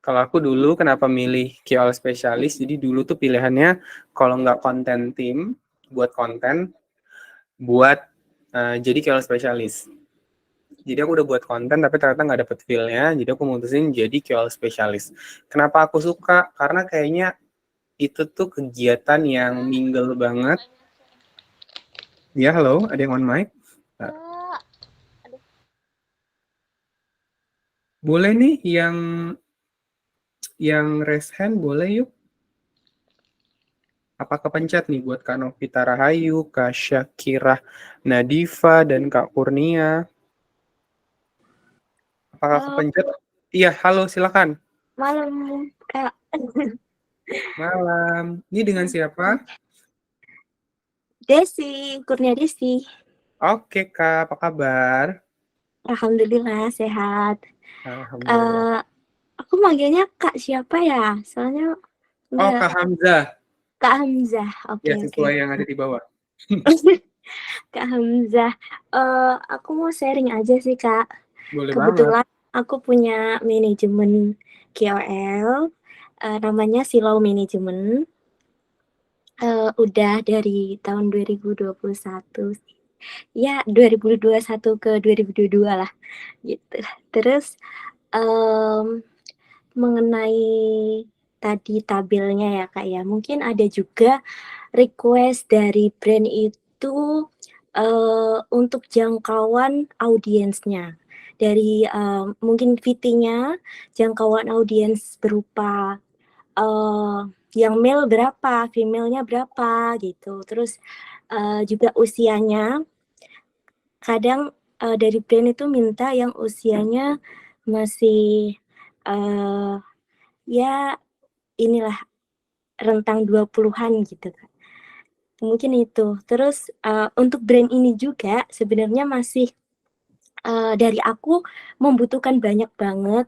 S1: Kalau aku dulu kenapa milih KOL spesialis, jadi dulu tuh pilihannya kalau nggak konten tim, buat konten, buat jadi KOL spesialis. Jadi aku udah buat konten tapi ternyata nggak dapet feel-nya, jadi aku mutusin jadi KOL spesialis. Kenapa aku suka? Karena kayaknya itu tuh kegiatan yang mingle banget. Ya, halo, ada yang on mic? Boleh nih yang raise hand, boleh yuk. Apa kepencet nih buat Kak Novita Rahayu, Kak Syakirah Nadifa, dan Kak Kurnia? Apakah
S3: Halo,
S1: kepencet? Iya, halo, silakan.
S3: malam Kak.
S1: Malam. Ini dengan siapa?
S3: Desi, Kurnia Desi.
S1: Oke, Kak, apa kabar?
S3: Alhamdulillah sehat.
S1: Alhamdulillah.
S3: Eh, aku manggilnya Kak siapa ya? Soalnya
S1: Oh,
S3: enggak
S1: Kak Hamzah.
S3: Kak Hamzah.
S1: Ya,
S3: Oke, oke.
S1: sesuai yang ada di bawah.
S3: Kak Hamzah. Aku mau sharing aja sih Kak.
S1: Boleh banget.
S3: Kebetulan aku punya manajemen KOL, namanya Silau Manajemen. Udah dari tahun 2021 sih. Ya, 2021 ke 2022 lah gitu. Terus mengenai tadi tabelnya ya Kak ya, mungkin ada juga request dari brand itu untuk jangkauan audiensnya. Dari mungkin VT-nya jangkauan audiens berupa yang male berapa, female-nya berapa gitu. Terus juga usianya, kadang dari brand itu minta yang usianya masih ya inilah rentang 20-an gitu Kak. Mungkin itu. Terus untuk brand ini juga sebenarnya masih dari aku membutuhkan banyak banget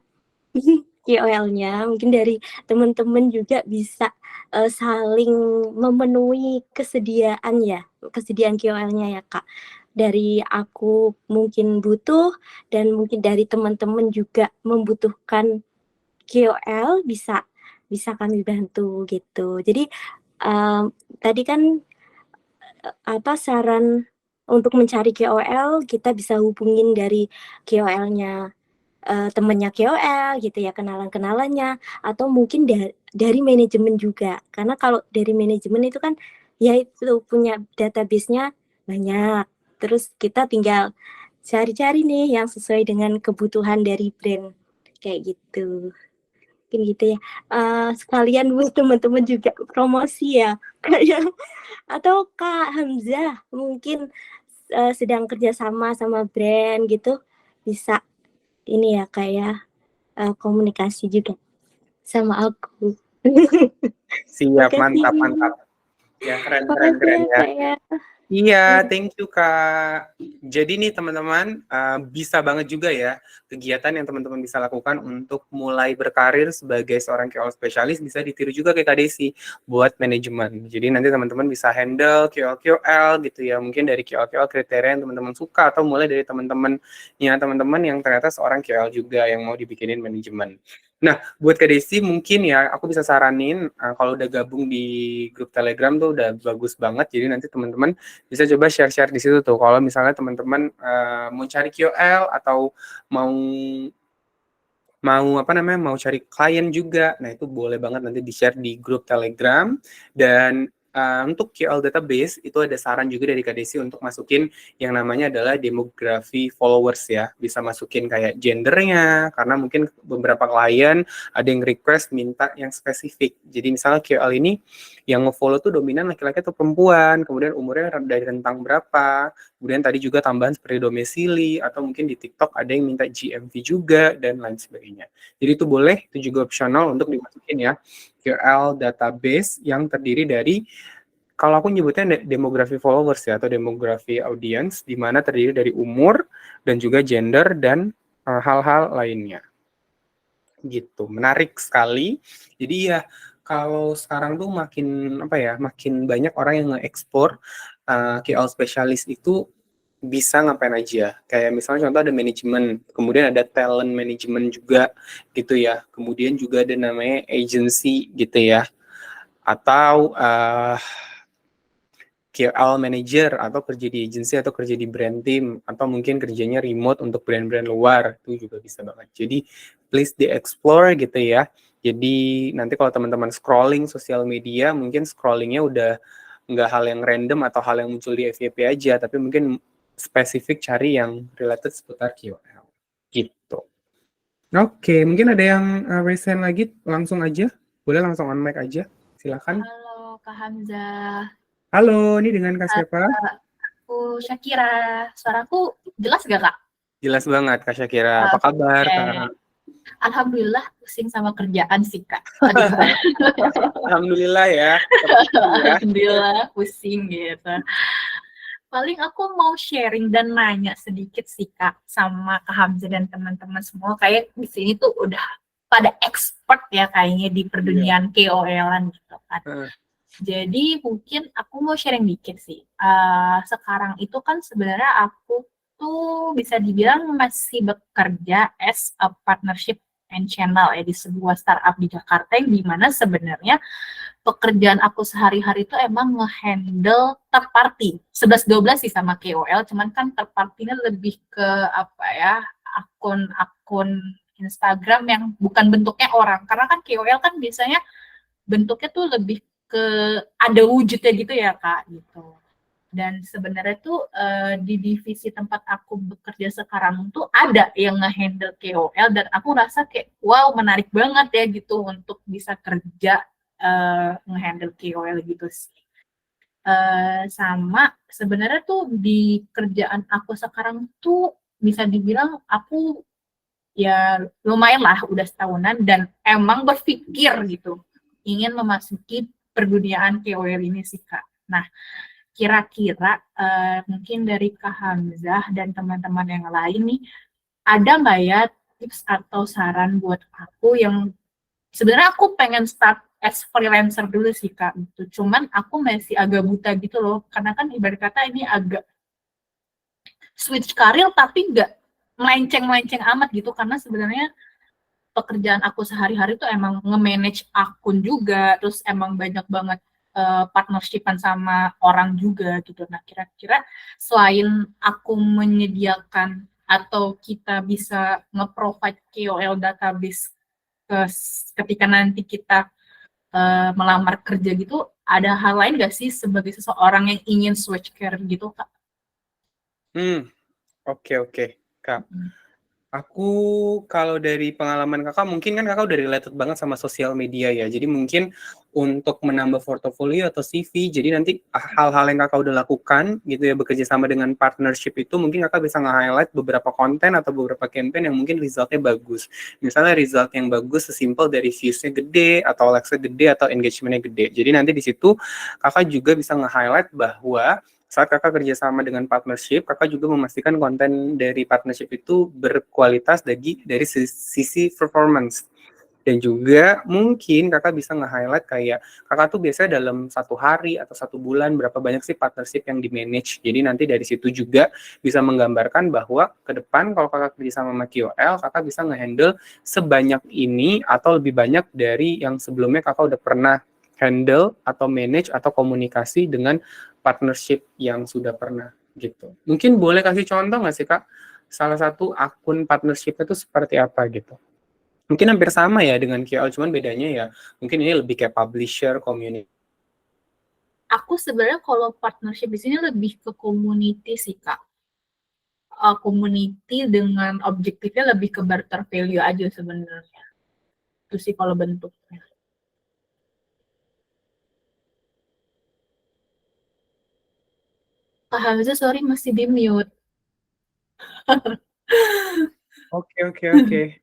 S3: KOL-nya. Mungkin dari teman-teman juga bisa saling memenuhi kesediaan KOL-nya ya Kak. Dari aku mungkin butuh dan mungkin dari teman-teman juga membutuhkan KOL, bisa kami bantu gitu. Jadi tadi kan saran untuk mencari KOL kita bisa hubungin dari KOL-nya temennya KOL gitu ya, kenalan-kenalannya, atau mungkin dari manajemen juga. Karena kalau dari manajemen itu kan ya itu punya database-nya banyak. Terus kita tinggal cari-cari nih yang sesuai dengan kebutuhan dari brand kayak gitu. Mungkin gitu ya. Sekalian buat teman-teman juga promosi ya kayak, atau Kak Hamzah mungkin sedang kerjasama sama brand gitu, bisa ini ya kayak komunikasi juga sama aku.
S1: Siap, mantap,
S3: Makasih.
S1: mantap. Ya, keren, keren,
S3: Makasih
S1: keren
S3: ya
S1: ya.
S3: Kak ya.
S1: Iya, thank you Kak. Jadi nih teman-teman, bisa banget juga ya kegiatan yang teman-teman bisa lakukan untuk mulai berkarir sebagai seorang KOL spesialis bisa ditiru juga kayak Kak Desi buat manajemen. Jadi nanti teman-teman bisa handle KOL-KOL gitu ya, mungkin dari KOL-KOL kriteria yang teman-teman suka atau mulai dari teman-teman yang ternyata seorang KOL juga yang mau dibikinin manajemen. Nah, buat Kak Desi mungkin ya aku bisa saranin kalau udah gabung di grup Telegram tuh udah bagus banget. Jadi nanti teman-teman bisa coba share-share di situ tuh. Kalau misalnya teman-teman mau cari KOL atau mau mau cari klien juga, nah itu boleh banget nanti di-share di grup Telegram. Dan untuk KOL database itu ada saran juga dari Kak Desi untuk masukin yang namanya adalah demografi followers ya. Bisa masukin kayak gendernya, karena mungkin beberapa klien ada yang request minta yang spesifik. Jadi misalnya KOL ini yang nge-follow tuh dominan laki-laki atau perempuan, kemudian umurnya dari rentang berapa, kemudian tadi juga tambahan seperti domisili, atau mungkin di TikTok ada yang minta GMV juga, dan lain sebagainya. Jadi itu boleh, itu juga opsional untuk dimasukin ya, KOL database yang terdiri dari kalau aku nyebutnya demografi followers ya, atau demografi audience, di mana terdiri dari umur dan juga gender dan hal-hal lainnya. Gitu, menarik sekali. Jadi ya kalau sekarang tuh makin banyak orang yang nge-explore KOL spesialis itu bisa ngapain aja. Kayak misalnya contoh ada manajemen, kemudian ada talent management juga gitu ya. Kemudian juga ada namanya agency gitu ya. Atau KOL manager atau kerja di agency atau kerja di brand team atau mungkin kerjanya remote untuk brand-brand luar itu juga bisa banget. Jadi please di-explore gitu ya. Jadi nanti kalau teman-teman scrolling sosial media mungkin scrollingnya udah nggak hal yang random atau hal yang muncul di FYP aja, tapi mungkin spesifik cari yang related seputar KOL gitu. Oke, mungkin ada yang raise hand lagi, langsung aja. Boleh langsung on mic aja, silakan.
S4: Halo Kak Hamzah.
S1: Halo, ini dengan Kak siapa?
S4: Aku Syakira. Suaraku jelas gak Kak?
S1: Jelas banget Kak Syakira. Apa kabar Kak?
S4: Alhamdulillah pusing sama kerjaan sih Kak.
S1: Alhamdulillah ya.
S4: Alhamdulillah pusing gitu. Paling aku mau sharing dan nanya sedikit sih Kak sama Kak Hamzah dan teman-teman semua. Kayak di sini tuh udah pada expert ya kayaknya di perdunian KOL-an gitu kan. Jadi mungkin aku mau sharing dikit sih. Sekarang itu kan sebenarnya aku tuh bisa dibilang masih bekerja as a partnership and channel ya di sebuah startup di Jakarta yang dimana sebenarnya pekerjaan aku sehari-hari itu emang nge-handle third party. 11-12 sih sama KOL, cuman kan third party-nya lebih ke akun-akun Instagram yang bukan bentuknya orang. Karena kan KOL kan biasanya bentuknya tuh lebih ke ada wujudnya gitu ya Kak gitu. Dan sebenarnya tuh di divisi tempat aku bekerja sekarang tuh ada yang nge-handle KOL dan aku rasa kayak wow menarik banget ya gitu untuk bisa kerja nge-handle KOL gitu sih. Sama sebenarnya tuh di kerjaan aku sekarang tuh bisa dibilang aku ya lumayan lah udah setahunan dan emang berpikir gitu ingin memasuki perduniaan KOL ini sih Kak. Nah, kira-kira mungkin dari Kak Hamzah dan teman-teman yang lain nih, ada nggak ya tips atau saran buat aku yang sebenarnya aku pengen start as freelancer dulu sih Kak. Gitu. Cuman aku masih agak buta gitu loh, karena kan ibarat kata ini agak switch karir tapi nggak melenceng-melenceng amat gitu, karena sebenarnya pekerjaan aku sehari-hari tuh emang nge-manage akun juga, terus emang banyak banget partnershipan sama orang juga gitu. Nah, kira-kira selain aku menyediakan atau kita bisa nge-provide KOL database ketika nanti kita melamar kerja gitu, ada hal lain nggak sih sebagai seseorang yang ingin switch career gitu, Kak?
S1: Oke, Kak. Aku kalau dari pengalaman kakak, mungkin kan kakak udah related banget sama sosial media ya. Jadi mungkin untuk menambah portofolio atau CV, jadi nanti hal-hal yang kakak udah lakukan gitu ya, bekerja sama dengan partnership itu, mungkin kakak bisa nge-highlight beberapa konten atau beberapa campaign yang mungkin resultnya bagus. Misalnya result yang bagus sesimpel dari views-nya gede, atau likes-nya gede, atau engagement-nya gede. Jadi nanti di situ kakak juga bisa nge-highlight bahwa saat kakak kerjasama dengan partnership, kakak juga memastikan konten dari partnership itu berkualitas dari sisi performance. Dan juga mungkin kakak bisa nge-highlight kayak kakak tuh biasanya dalam 1 hari atau 1 bulan berapa banyak sih partnership yang di-manage. Jadi nanti dari situ juga bisa menggambarkan bahwa ke depan kalau kakak kerjasama sama KOL, kakak bisa nge-handle sebanyak ini atau lebih banyak dari yang sebelumnya kakak udah pernah handle atau manage atau komunikasi dengan partnership yang sudah pernah gitu. Mungkin boleh kasih contoh nggak sih Kak, salah satu akun partnership itu seperti apa gitu? Mungkin hampir sama ya dengan KOL, cuman bedanya ya mungkin ini lebih kayak publisher, community.
S4: Aku sebenarnya kalau partnership di sini lebih ke community sih Kak. Community dengan objektifnya lebih ke barter value aja sebenarnya. Itu sih kalau bentuknya. Kak Hamzah, sorry masih di mute.
S1: Oke.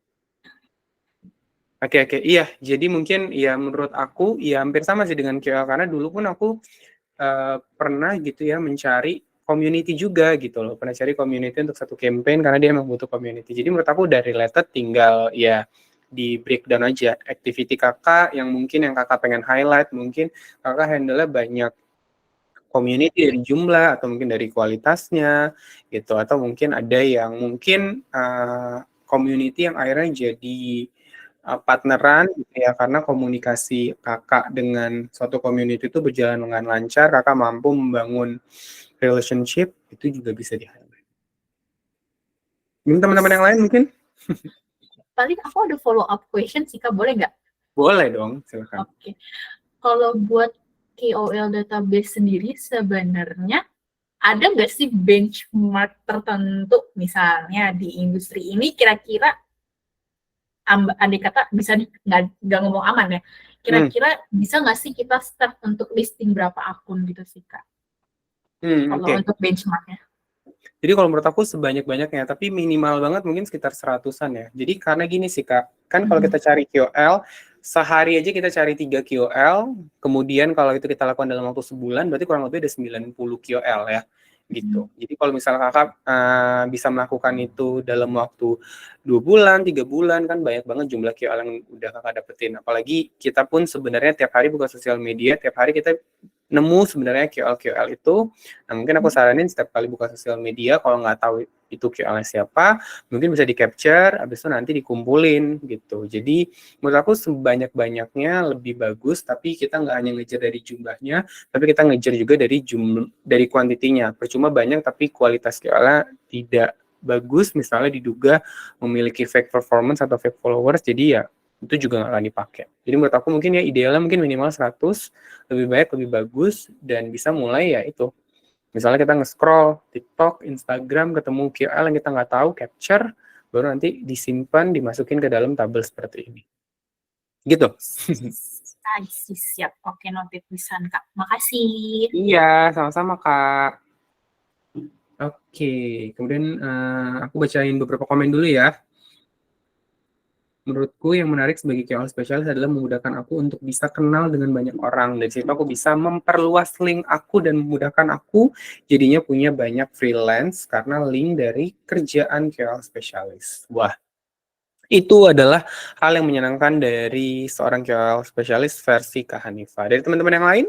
S1: Iya, jadi mungkin ya menurut aku ya hampir sama sih dengan KOL, karena dulu pun aku pernah gitu ya mencari community juga gitu loh, pernah cari community untuk satu campaign karena dia emang butuh community. Jadi menurut aku udah related, tinggal ya di breakdown aja activity kakak yang mungkin yang kakak pengen highlight, mungkin kakak handle-nya banyak community dari jumlah atau mungkin dari kualitasnya gitu, atau mungkin ada yang mungkin community yang akhirnya jadi partneran gitu ya, karena komunikasi kakak dengan suatu community itu berjalan dengan lancar, kakak mampu membangun relationship, itu juga bisa di-highlight. Mungkin teman-teman yang lain mungkin?
S4: Paling aku ada follow up question sih Kak, boleh nggak?
S1: Boleh dong, silakan.
S4: Oke. Kalau buat KOL database sendiri sebenarnya ada nggak sih benchmark tertentu misalnya di industri ini kira-kira andai kata bisa nggak ngomong aman ya, kira-kira bisa nggak sih kita start untuk listing berapa akun gitu sih Kak? Kalau untuk benchmarknya.
S1: Jadi kalau menurut aku sebanyak-banyaknya, tapi minimal banget mungkin sekitar 100-an ya. Jadi karena gini sih Kak, kan kalau kita cari KOL, sehari aja kita cari 3 KOL, kemudian kalau itu kita lakukan dalam waktu sebulan, berarti kurang lebih ada 90 KOL ya, gitu. Jadi kalau misalnya kakak bisa melakukan itu dalam waktu 2 bulan, 3 bulan, kan banyak banget jumlah KOL yang udah kakak dapetin. Apalagi kita pun sebenarnya tiap hari buka sosial media, tiap hari kita nemu sebenarnya KOL itu. Nah, mungkin aku saranin setiap kali buka sosial media, kalau nggak tahu itu KOL siapa, mungkin bisa di-capture, habis itu nanti dikumpulin gitu. Jadi menurut aku sebanyak-banyaknya lebih bagus, tapi kita nggak hanya ngejar dari jumlahnya, tapi kita ngejar juga dari kuantitinya. Percuma banyak tapi kualitas KOL-nya tidak bagus, misalnya diduga memiliki fake performance atau fake followers, jadi ya itu juga nggak akan dipakai. Jadi menurut aku mungkin ya idealnya mungkin minimal 100, lebih baik, lebih bagus, dan bisa mulai ya itu. Misalnya kita nge-scroll TikTok, Instagram, ketemu KOL yang kita nggak tahu, capture, baru nanti disimpan, dimasukin ke dalam tabel seperti ini. Gitu.
S4: Siap. Oke, noted pisan Kak. Makasih.
S1: Iya, sama-sama Kak. Oke, kemudian aku bacain beberapa komen dulu ya. Menurutku yang menarik sebagai KOL spesialis adalah memudahkan aku untuk bisa kenal dengan banyak orang. Dari situ aku bisa memperluas link aku dan memudahkan aku jadinya punya banyak freelance karena link dari kerjaan KOL spesialis. Wah, itu adalah hal yang menyenangkan dari seorang KOL spesialis versi Kak Hanifa. Dari teman-teman yang lain,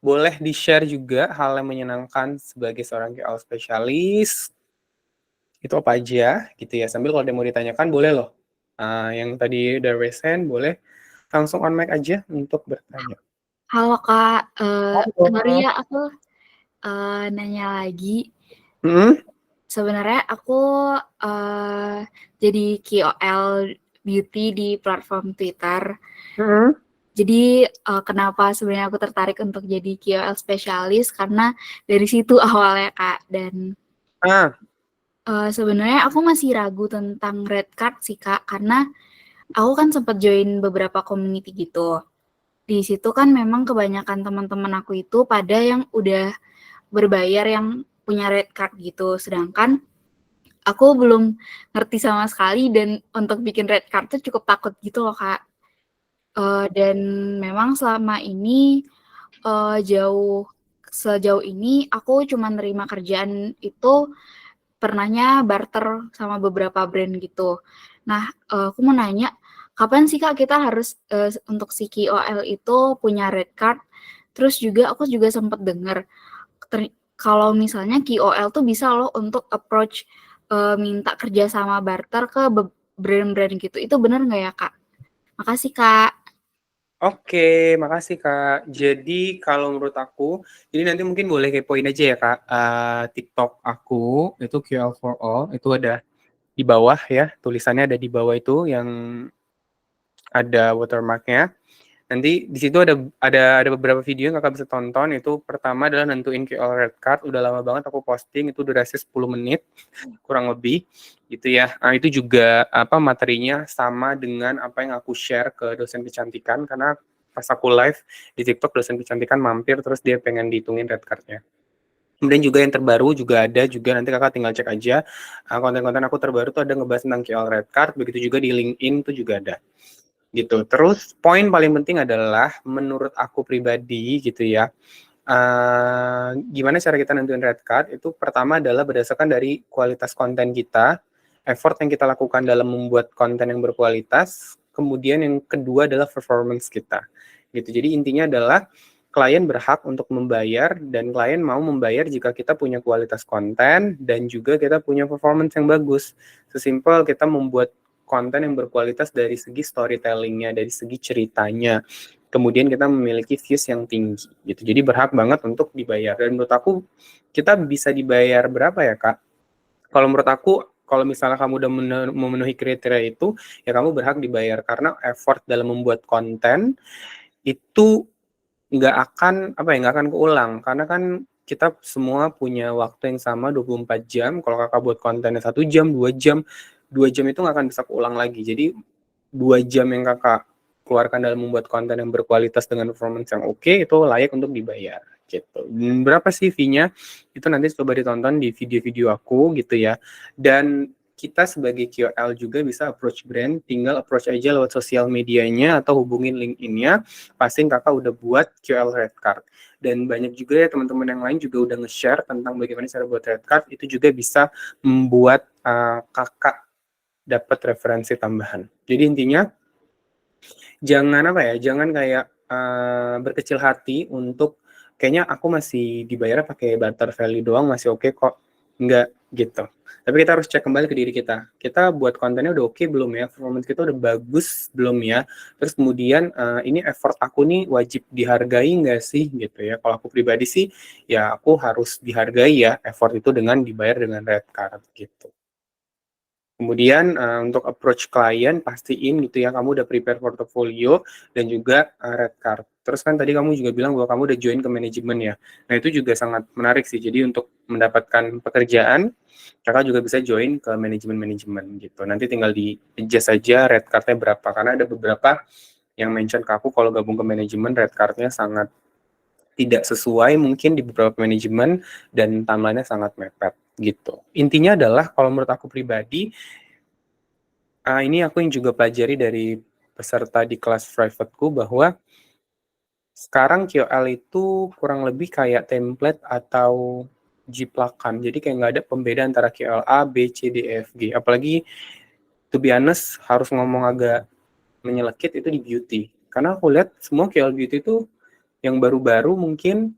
S1: boleh di-share juga hal yang menyenangkan sebagai seorang KOL spesialis. Itu apa aja gitu ya. Sambil kalau ada yang mau ditanyakan, boleh loh. Yang tadi udah raise hand, boleh langsung on mic aja untuk bertanya.
S5: Halo Kak, sorry ya aku nanya lagi. Sebenarnya aku jadi KOL beauty di platform Twitter. Jadi kenapa sebenarnya aku tertarik untuk jadi KOL spesialis karena dari situ awalnya Kak. Dan sebenarnya aku masih ragu tentang red card sih Kak, karena aku kan sempat join beberapa community gitu. Di situ kan memang kebanyakan teman-teman aku itu pada yang udah berbayar yang punya red card gitu. Sedangkan aku belum ngerti sama sekali dan untuk bikin red card tuh cukup takut gitu loh Kak. Dan memang selama ini sejauh ini aku cuma nerima kerjaan itu pernahnya barter sama beberapa brand gitu. Nah, aku mau nanya, kapan sih Kak kita harus untuk si KOL itu punya red card? Terus juga aku juga sempat dengar kalau misalnya KOL tuh bisa loh untuk approach minta kerja sama barter ke brand-brand gitu. Itu benar nggak ya Kak? Makasih Kak.
S1: Oke, makasih Kak. Jadi kalau menurut aku, jadi nanti mungkin boleh kepoin aja ya Kak, TikTok aku, itu KOL for All, itu ada di bawah ya, tulisannya ada di bawah itu yang ada watermarknya. Nanti di situ ada beberapa video yang kakak bisa tonton. Itu pertama adalah nentuin KOL red card, udah lama banget aku posting, itu durasi 10 menit, kurang lebih, gitu ya. Itu juga materinya sama dengan apa yang aku share ke dosen kecantikan, karena pas aku live di TikTok, dosen kecantikan mampir, terus dia pengen dihitungin red card-nya. Kemudian juga yang terbaru juga ada, juga nanti kakak tinggal cek aja, konten-konten aku terbaru tuh ada ngebahas tentang KOL red card, begitu juga di LinkedIn tuh juga ada. Gitu. Terus poin paling penting adalah menurut aku pribadi gitu ya, Gimana cara kita nentuin red card? Itu pertama adalah berdasarkan dari kualitas konten kita, effort yang kita lakukan dalam membuat konten yang berkualitas, kemudian yang kedua adalah performance kita. Gitu. Jadi intinya adalah klien berhak untuk membayar dan klien mau membayar jika kita punya kualitas konten dan juga kita punya performance yang bagus. Sesimpel kita membuat konten yang berkualitas dari segi storytelling-nya, dari segi ceritanya. Kemudian kita memiliki views yang tinggi gitu. Jadi berhak banget untuk dibayar. Dan menurut aku kita bisa dibayar berapa ya, Kak? Kalau menurut aku kalau misalnya kamu udah memenuhi kriteria itu, ya kamu berhak dibayar karena effort dalam membuat konten itu nggak akan keulang karena kan kita semua punya waktu yang sama 24 jam. Kalau kakak buat kontennya 1 jam, 2 jam itu nggak akan bisa keulang lagi. Jadi 2 jam yang kakak keluarkan dalam membuat konten yang berkualitas dengan performance yang oke, itu layak untuk dibayar gitu. Berapa sih fee-nya? Itu nanti coba ditonton di video-video aku gitu ya. Dan kita sebagai KOL juga bisa approach brand, tinggal approach aja lewat sosial medianya atau hubungin LinkedIn-nya, pastiin kakak udah buat KOL red card. Dan banyak juga ya teman-teman yang lain juga udah nge-share tentang bagaimana cara buat red card, itu juga bisa membuat kakak dapat referensi tambahan. Jadi intinya jangan kayak berkecil hati untuk kayaknya aku masih dibayar pakai barter value doang masih oke kok. Enggak gitu. Tapi kita harus cek kembali ke diri kita. Kita buat kontennya udah oke belum ya? Performance kita udah bagus belum ya? Terus kemudian ini effort aku nih wajib dihargai nggak sih gitu ya? Kalau aku pribadi sih ya aku harus dihargai ya effort itu dengan dibayar dengan red card gitu. Kemudian untuk approach klien pastiin gitu ya kamu udah prepare portfolio dan juga red card. Terus kan tadi kamu juga bilang bahwa kamu udah join ke manajemen ya. Nah itu juga sangat menarik sih. Jadi untuk mendapatkan pekerjaan kakak juga bisa join ke manajemen gitu. Nanti tinggal di adjust saja red cardnya berapa karena ada beberapa yang mention ke aku kalau gabung ke manajemen red cardnya sangat tidak sesuai mungkin di beberapa manajemen dan timeline-nya sangat mepet gitu. Intinya adalah kalau menurut aku pribadi, ini aku yang juga pelajari dari peserta di kelas privateku bahwa sekarang KOL itu kurang lebih kayak template atau jiplakan. Jadi kayak nggak ada pembeda antara KOL A, B, C, D, E, F, G. Apalagi to be honest harus ngomong agak menyelekit itu di beauty. Karena aku lihat semua KOL beauty itu yang baru-baru mungkin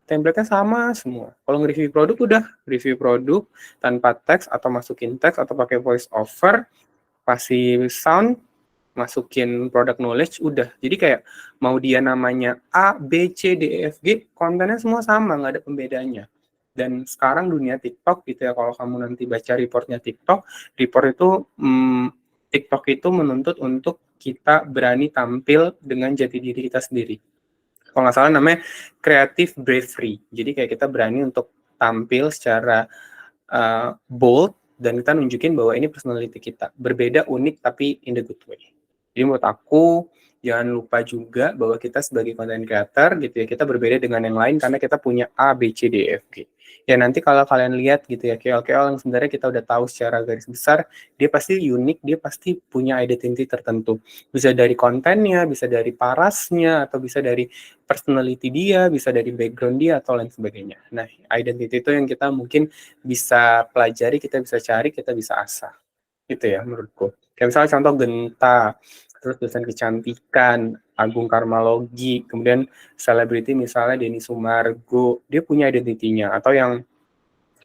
S1: template-nya sama semua. Kalau nge-review produk udah review produk tanpa teks atau masukin teks atau pakai voice over, kasih sound, masukin product knowledge udah. Jadi kayak mau dia namanya A, B, C, D, E, F, G, kontennya semua sama, nggak ada pembedanya. Dan sekarang dunia TikTok gitu ya, kalau kamu nanti baca reportnya TikTok, report itu TikTok itu menuntut untuk kita berani tampil dengan jati diri kita sendiri. Kalau nggak salah namanya creative bravery. Jadi kayak kita berani untuk tampil secara bold dan kita nunjukin bahwa ini personality kita. Berbeda, unik, tapi in the good way. Jadi menurut aku, jangan lupa juga bahwa kita sebagai content creator gitu ya, kita berbeda dengan yang lain karena kita punya A, B, C, D, E, F, G. Ya nanti kalau kalian lihat gitu ya, KOL yang sebenarnya kita udah tahu secara garis besar, dia pasti unik, dia pasti punya identity tertentu. Bisa dari kontennya, bisa dari parasnya, atau bisa dari personality dia, bisa dari background dia, atau lain sebagainya. Nah, identity itu yang kita mungkin bisa pelajari, kita bisa cari, kita bisa asah. Gitu ya menurutku. Kayak misalnya contoh Genta, terus dosen kecantikan, Agung Karmalogi, kemudian selebriti misalnya Denny Sumargo, dia punya identitinya. Atau yang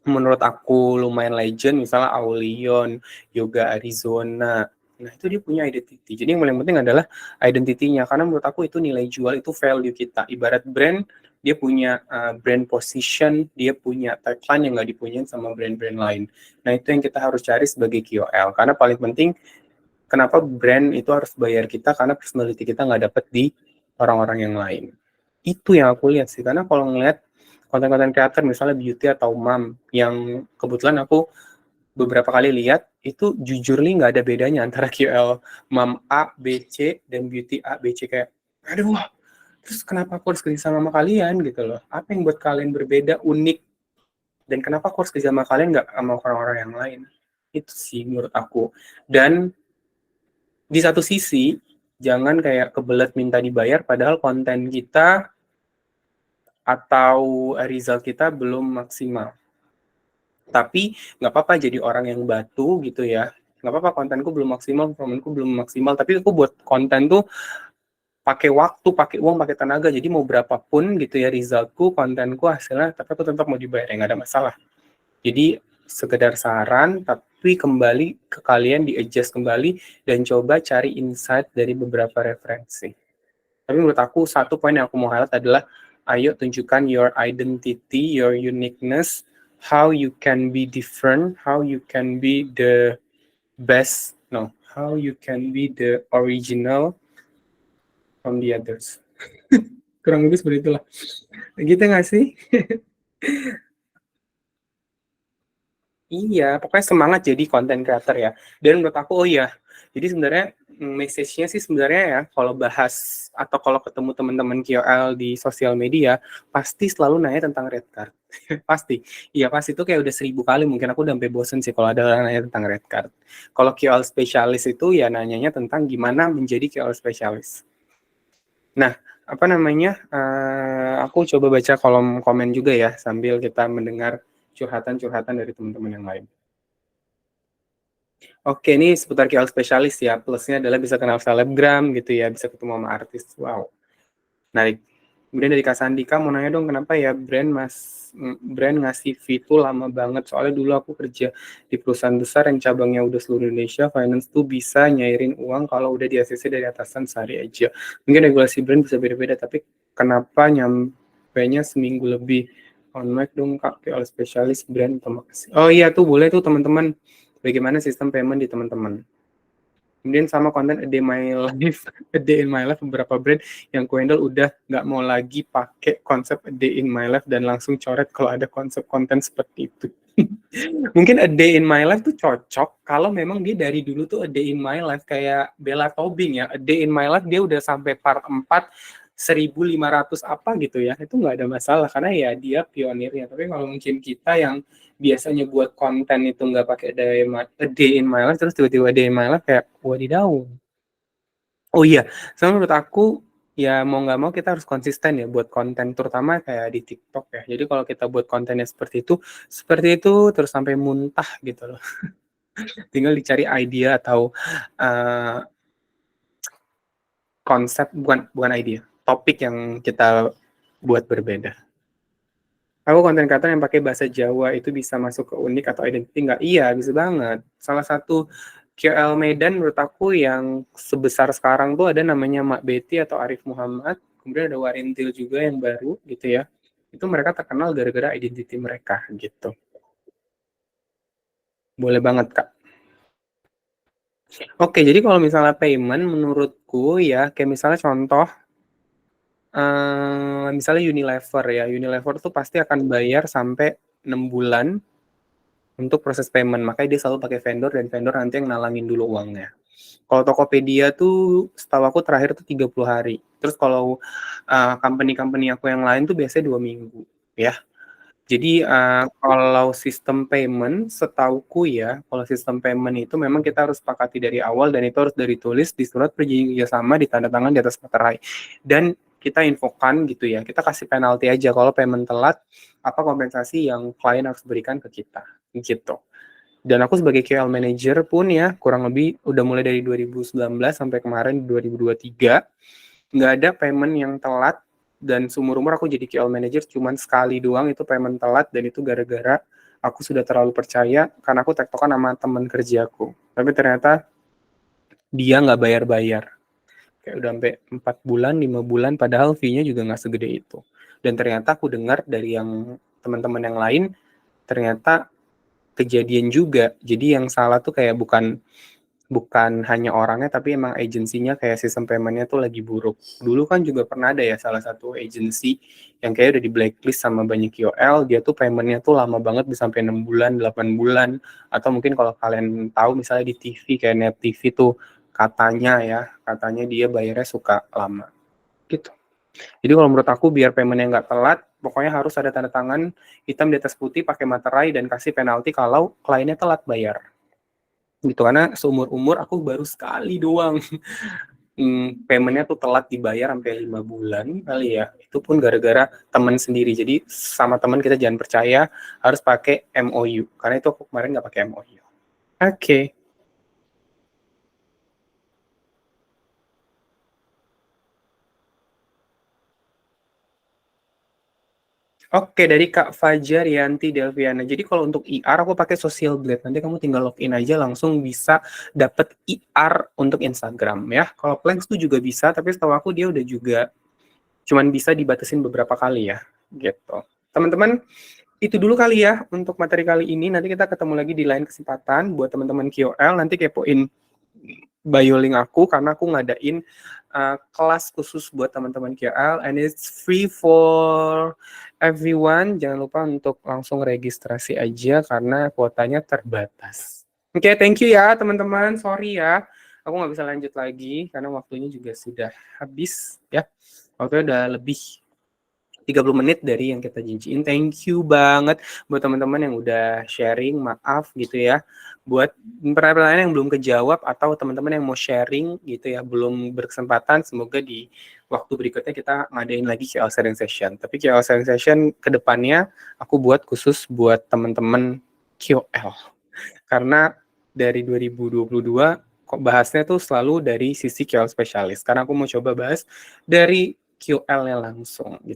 S1: menurut aku lumayan legend, misalnya Aulion, Yoga Arizona. Nah, itu dia punya identity. Jadi yang paling penting adalah identitinya, karena menurut aku itu nilai jual, itu value kita. Ibarat brand, dia punya brand position, dia punya tagline yang nggak dipunyain sama brand-brand lain. Nah, itu yang kita harus cari sebagai KOL. Karena paling penting, kenapa brand itu harus bayar kita, karena personality kita nggak dapet di orang-orang yang lain. Itu yang aku lihat sih, karena kalau ngeliat konten-konten creator misalnya beauty atau mom, yang kebetulan aku beberapa kali lihat, itu jujur nih nggak ada bedanya antara KOL mom A, B, C, dan beauty A, B, C. Kayak, aduh, terus kenapa aku harus kerja sama kalian gitu loh? Apa yang buat kalian berbeda, unik, dan kenapa aku harus kerja sama kalian nggak sama orang-orang yang lain? Itu sih menurut aku. Dan di satu sisi, jangan kayak kebelet minta dibayar, padahal konten kita atau result kita belum maksimal. Tapi nggak apa-apa jadi orang yang batu gitu ya. Nggak apa-apa kontenku belum maksimal, performanku belum maksimal. Tapi aku buat konten tuh pakai waktu, pakai uang, pakai tenaga. Jadi mau berapapun gitu ya resultku, kontenku, hasilnya, tapi aku tetap mau dibayar, ya nggak ada masalah. Jadi sekedar saran, tapi kembali ke kalian di-adjust kembali dan coba cari insight dari beberapa referensi. Tapi menurut aku satu poin yang aku mau highlight adalah ayo tunjukkan your identity, your uniqueness, how you can be different, how you can be the best, no, how you can be the original from the others. Kurang lebih seperti itulah. Gitu nggak sih? Iya, pokoknya semangat jadi content creator ya. Dan menurut aku, oh iya, jadi sebenarnya message-nya sih sebenarnya ya, kalau bahas atau kalau ketemu teman-teman KOL di sosial media, pasti selalu nanya tentang red card. Pasti. Iya, pasti itu kayak udah 1000 kali, mungkin aku udah sampai bosen sih kalau ada orang nanya tentang red card. Kalau KOL spesialis itu ya nanyanya tentang gimana menjadi KOL spesialis. Nah, apa namanya, aku coba baca kolom komen juga ya, sambil kita mendengar curhatan-curhatan dari teman-teman yang lain. Oke, ini seputar KOL spesialis ya, plusnya adalah bisa kenal selebgram gitu ya, bisa ketemu sama artis, wow. Menarik. Kemudian dari Kak Sandika mau nanya dong, kenapa ya brand ngasih fee itu lama banget, soalnya dulu aku kerja di perusahaan besar yang cabangnya udah seluruh Indonesia, finance tuh bisa nyairin uang kalau udah di ACC dari atasan sehari aja. Mungkin regulasi brand bisa beda-beda, tapi kenapa nyampenya seminggu lebih? On mic dong Kak, KOL spesialis brand, terima kasih. Oh iya tuh, boleh tuh teman-teman, bagaimana sistem payment di teman-teman. Kemudian sama konten A Day in My Life, beberapa brand yang ku handle udah nggak mau lagi pakai konsep A Day in My Life dan langsung coret kalau ada konsep konten seperti itu. Mungkin A Day in My Life tuh cocok kalau memang dia dari dulu tuh A Day in My Life kayak Bella Tobing ya. A Day in My Life dia udah sampai part 4 1500 apa gitu ya, itu nggak ada masalah karena ya dia pionirnya. Tapi kalau mungkin kita yang biasanya buat konten itu nggak pakai A Day in My Life, terus tiba-tiba A Day in My Life kayak wadidaw. Oh iya, sama menurut aku ya mau nggak mau kita harus konsisten ya buat konten, terutama kayak di TikTok ya. Jadi kalau kita buat kontennya seperti itu terus sampai muntah gitu loh. Tinggal dicari idea atau konsep, bukan idea, topik yang kita buat berbeda. Aku konten kreator yang pakai bahasa Jawa itu bisa masuk ke unik atau identity nggak? Iya, bisa banget. Salah satu KOL Medan menurut aku yang sebesar sekarang tuh ada namanya Mak Betty atau Arif Muhammad, kemudian ada Warintil juga yang baru gitu ya. Itu mereka terkenal gara-gara identity mereka gitu. Boleh banget Kak. Oke, jadi kalau misalnya payment menurutku ya, kayak misalnya contoh, misalnya Unilever ya, Unilever tuh pasti akan bayar sampai 6 bulan untuk proses payment, makanya dia selalu pakai vendor dan vendor nanti yang nalangin dulu uangnya. Kalau Tokopedia tuh setahu aku terakhir tuh 30 hari. Terus kalau company-company aku yang lain tuh biasanya 2 minggu ya. Jadi kalau sistem payment setauku ya, kalau sistem payment itu memang kita harus sepakati dari awal dan itu harus dari tulis di surat perjanjian kerjasama ditandatangan di atas materai. Dan kita infokan gitu ya, kita kasih penalti aja kalau payment telat, apa kompensasi yang klien harus berikan ke kita gitu. Dan aku sebagai KOL manager pun ya kurang lebih udah mulai dari 2019 sampai kemarin 2023 nggak ada payment yang telat, dan seumur-umur aku jadi KOL manager cuman sekali doang itu payment telat, dan itu gara-gara aku sudah terlalu percaya karena aku tektokan sama teman kerjaku. Tapi ternyata dia nggak bayar-bayar. Kayak udah sampai 4 bulan, 5 bulan, padahal fee-nya juga nggak segede itu. Dan ternyata aku dengar dari yang teman-teman yang lain, ternyata kejadian juga. Jadi yang salah tuh kayak bukan hanya orangnya, tapi emang agensinya kayak sistem payment-nya tuh lagi buruk. Dulu kan juga pernah ada ya salah satu agensi yang kayak udah di blacklist sama banyak KOL, dia tuh payment-nya tuh lama banget, bisa sampai 6 bulan, 8 bulan. Atau mungkin kalau kalian tahu misalnya di TV, kayak Net TV tuh katanya dia bayarnya suka lama. Gitu. Jadi kalau menurut aku biar payment-nya nggak telat, pokoknya harus ada tanda tangan hitam di atas putih pakai materai dan kasih penalti kalau kliennya telat bayar. Gitu, karena seumur-umur aku baru sekali doang payment-nya tuh telat dibayar sampai 5 bulan kali ya. Itu pun gara-gara teman sendiri. Jadi sama teman kita jangan percaya, harus pakai MOU. Karena itu aku kemarin nggak pakai MOU. Oke. Oke, dari Kak Fajar Yanti Delviana. Jadi kalau untuk IR aku pakai Social Blade. Nanti kamu tinggal login aja langsung bisa dapat IR untuk Instagram ya. Kalau Planks tuh juga bisa, tapi setahu aku dia udah juga cuman bisa dibatasin beberapa kali ya, gitu. Teman-teman, itu dulu kali ya untuk materi kali ini. Nanti kita ketemu lagi di lain kesempatan. Buat teman-teman KOL, nanti kepoin bio link aku karena aku ngadain kelas khusus buat teman-teman KOL and it's free for everyone. Jangan lupa untuk langsung registrasi aja karena kuotanya terbatas. Oke, thank you ya teman-teman. Sorry ya, aku nggak bisa lanjut lagi karena waktunya juga sudah habis ya. Waktunya udah lebih 30 menit dari yang kita janjiin. Thank you banget buat teman-teman yang udah sharing, maaf gitu ya. Buat pertanyaan yang belum kejawab atau teman-teman yang mau sharing gitu ya, belum berkesempatan, semoga di waktu berikutnya kita ngadain lagi KOL sharing session. Tapi KOL sharing session ke depannya aku buat khusus buat teman-teman KOL. Karena dari 2022 kok bahasnya tuh selalu dari sisi KOL spesialis. Karena aku mau coba bahas dari QL-nya langsung gitu.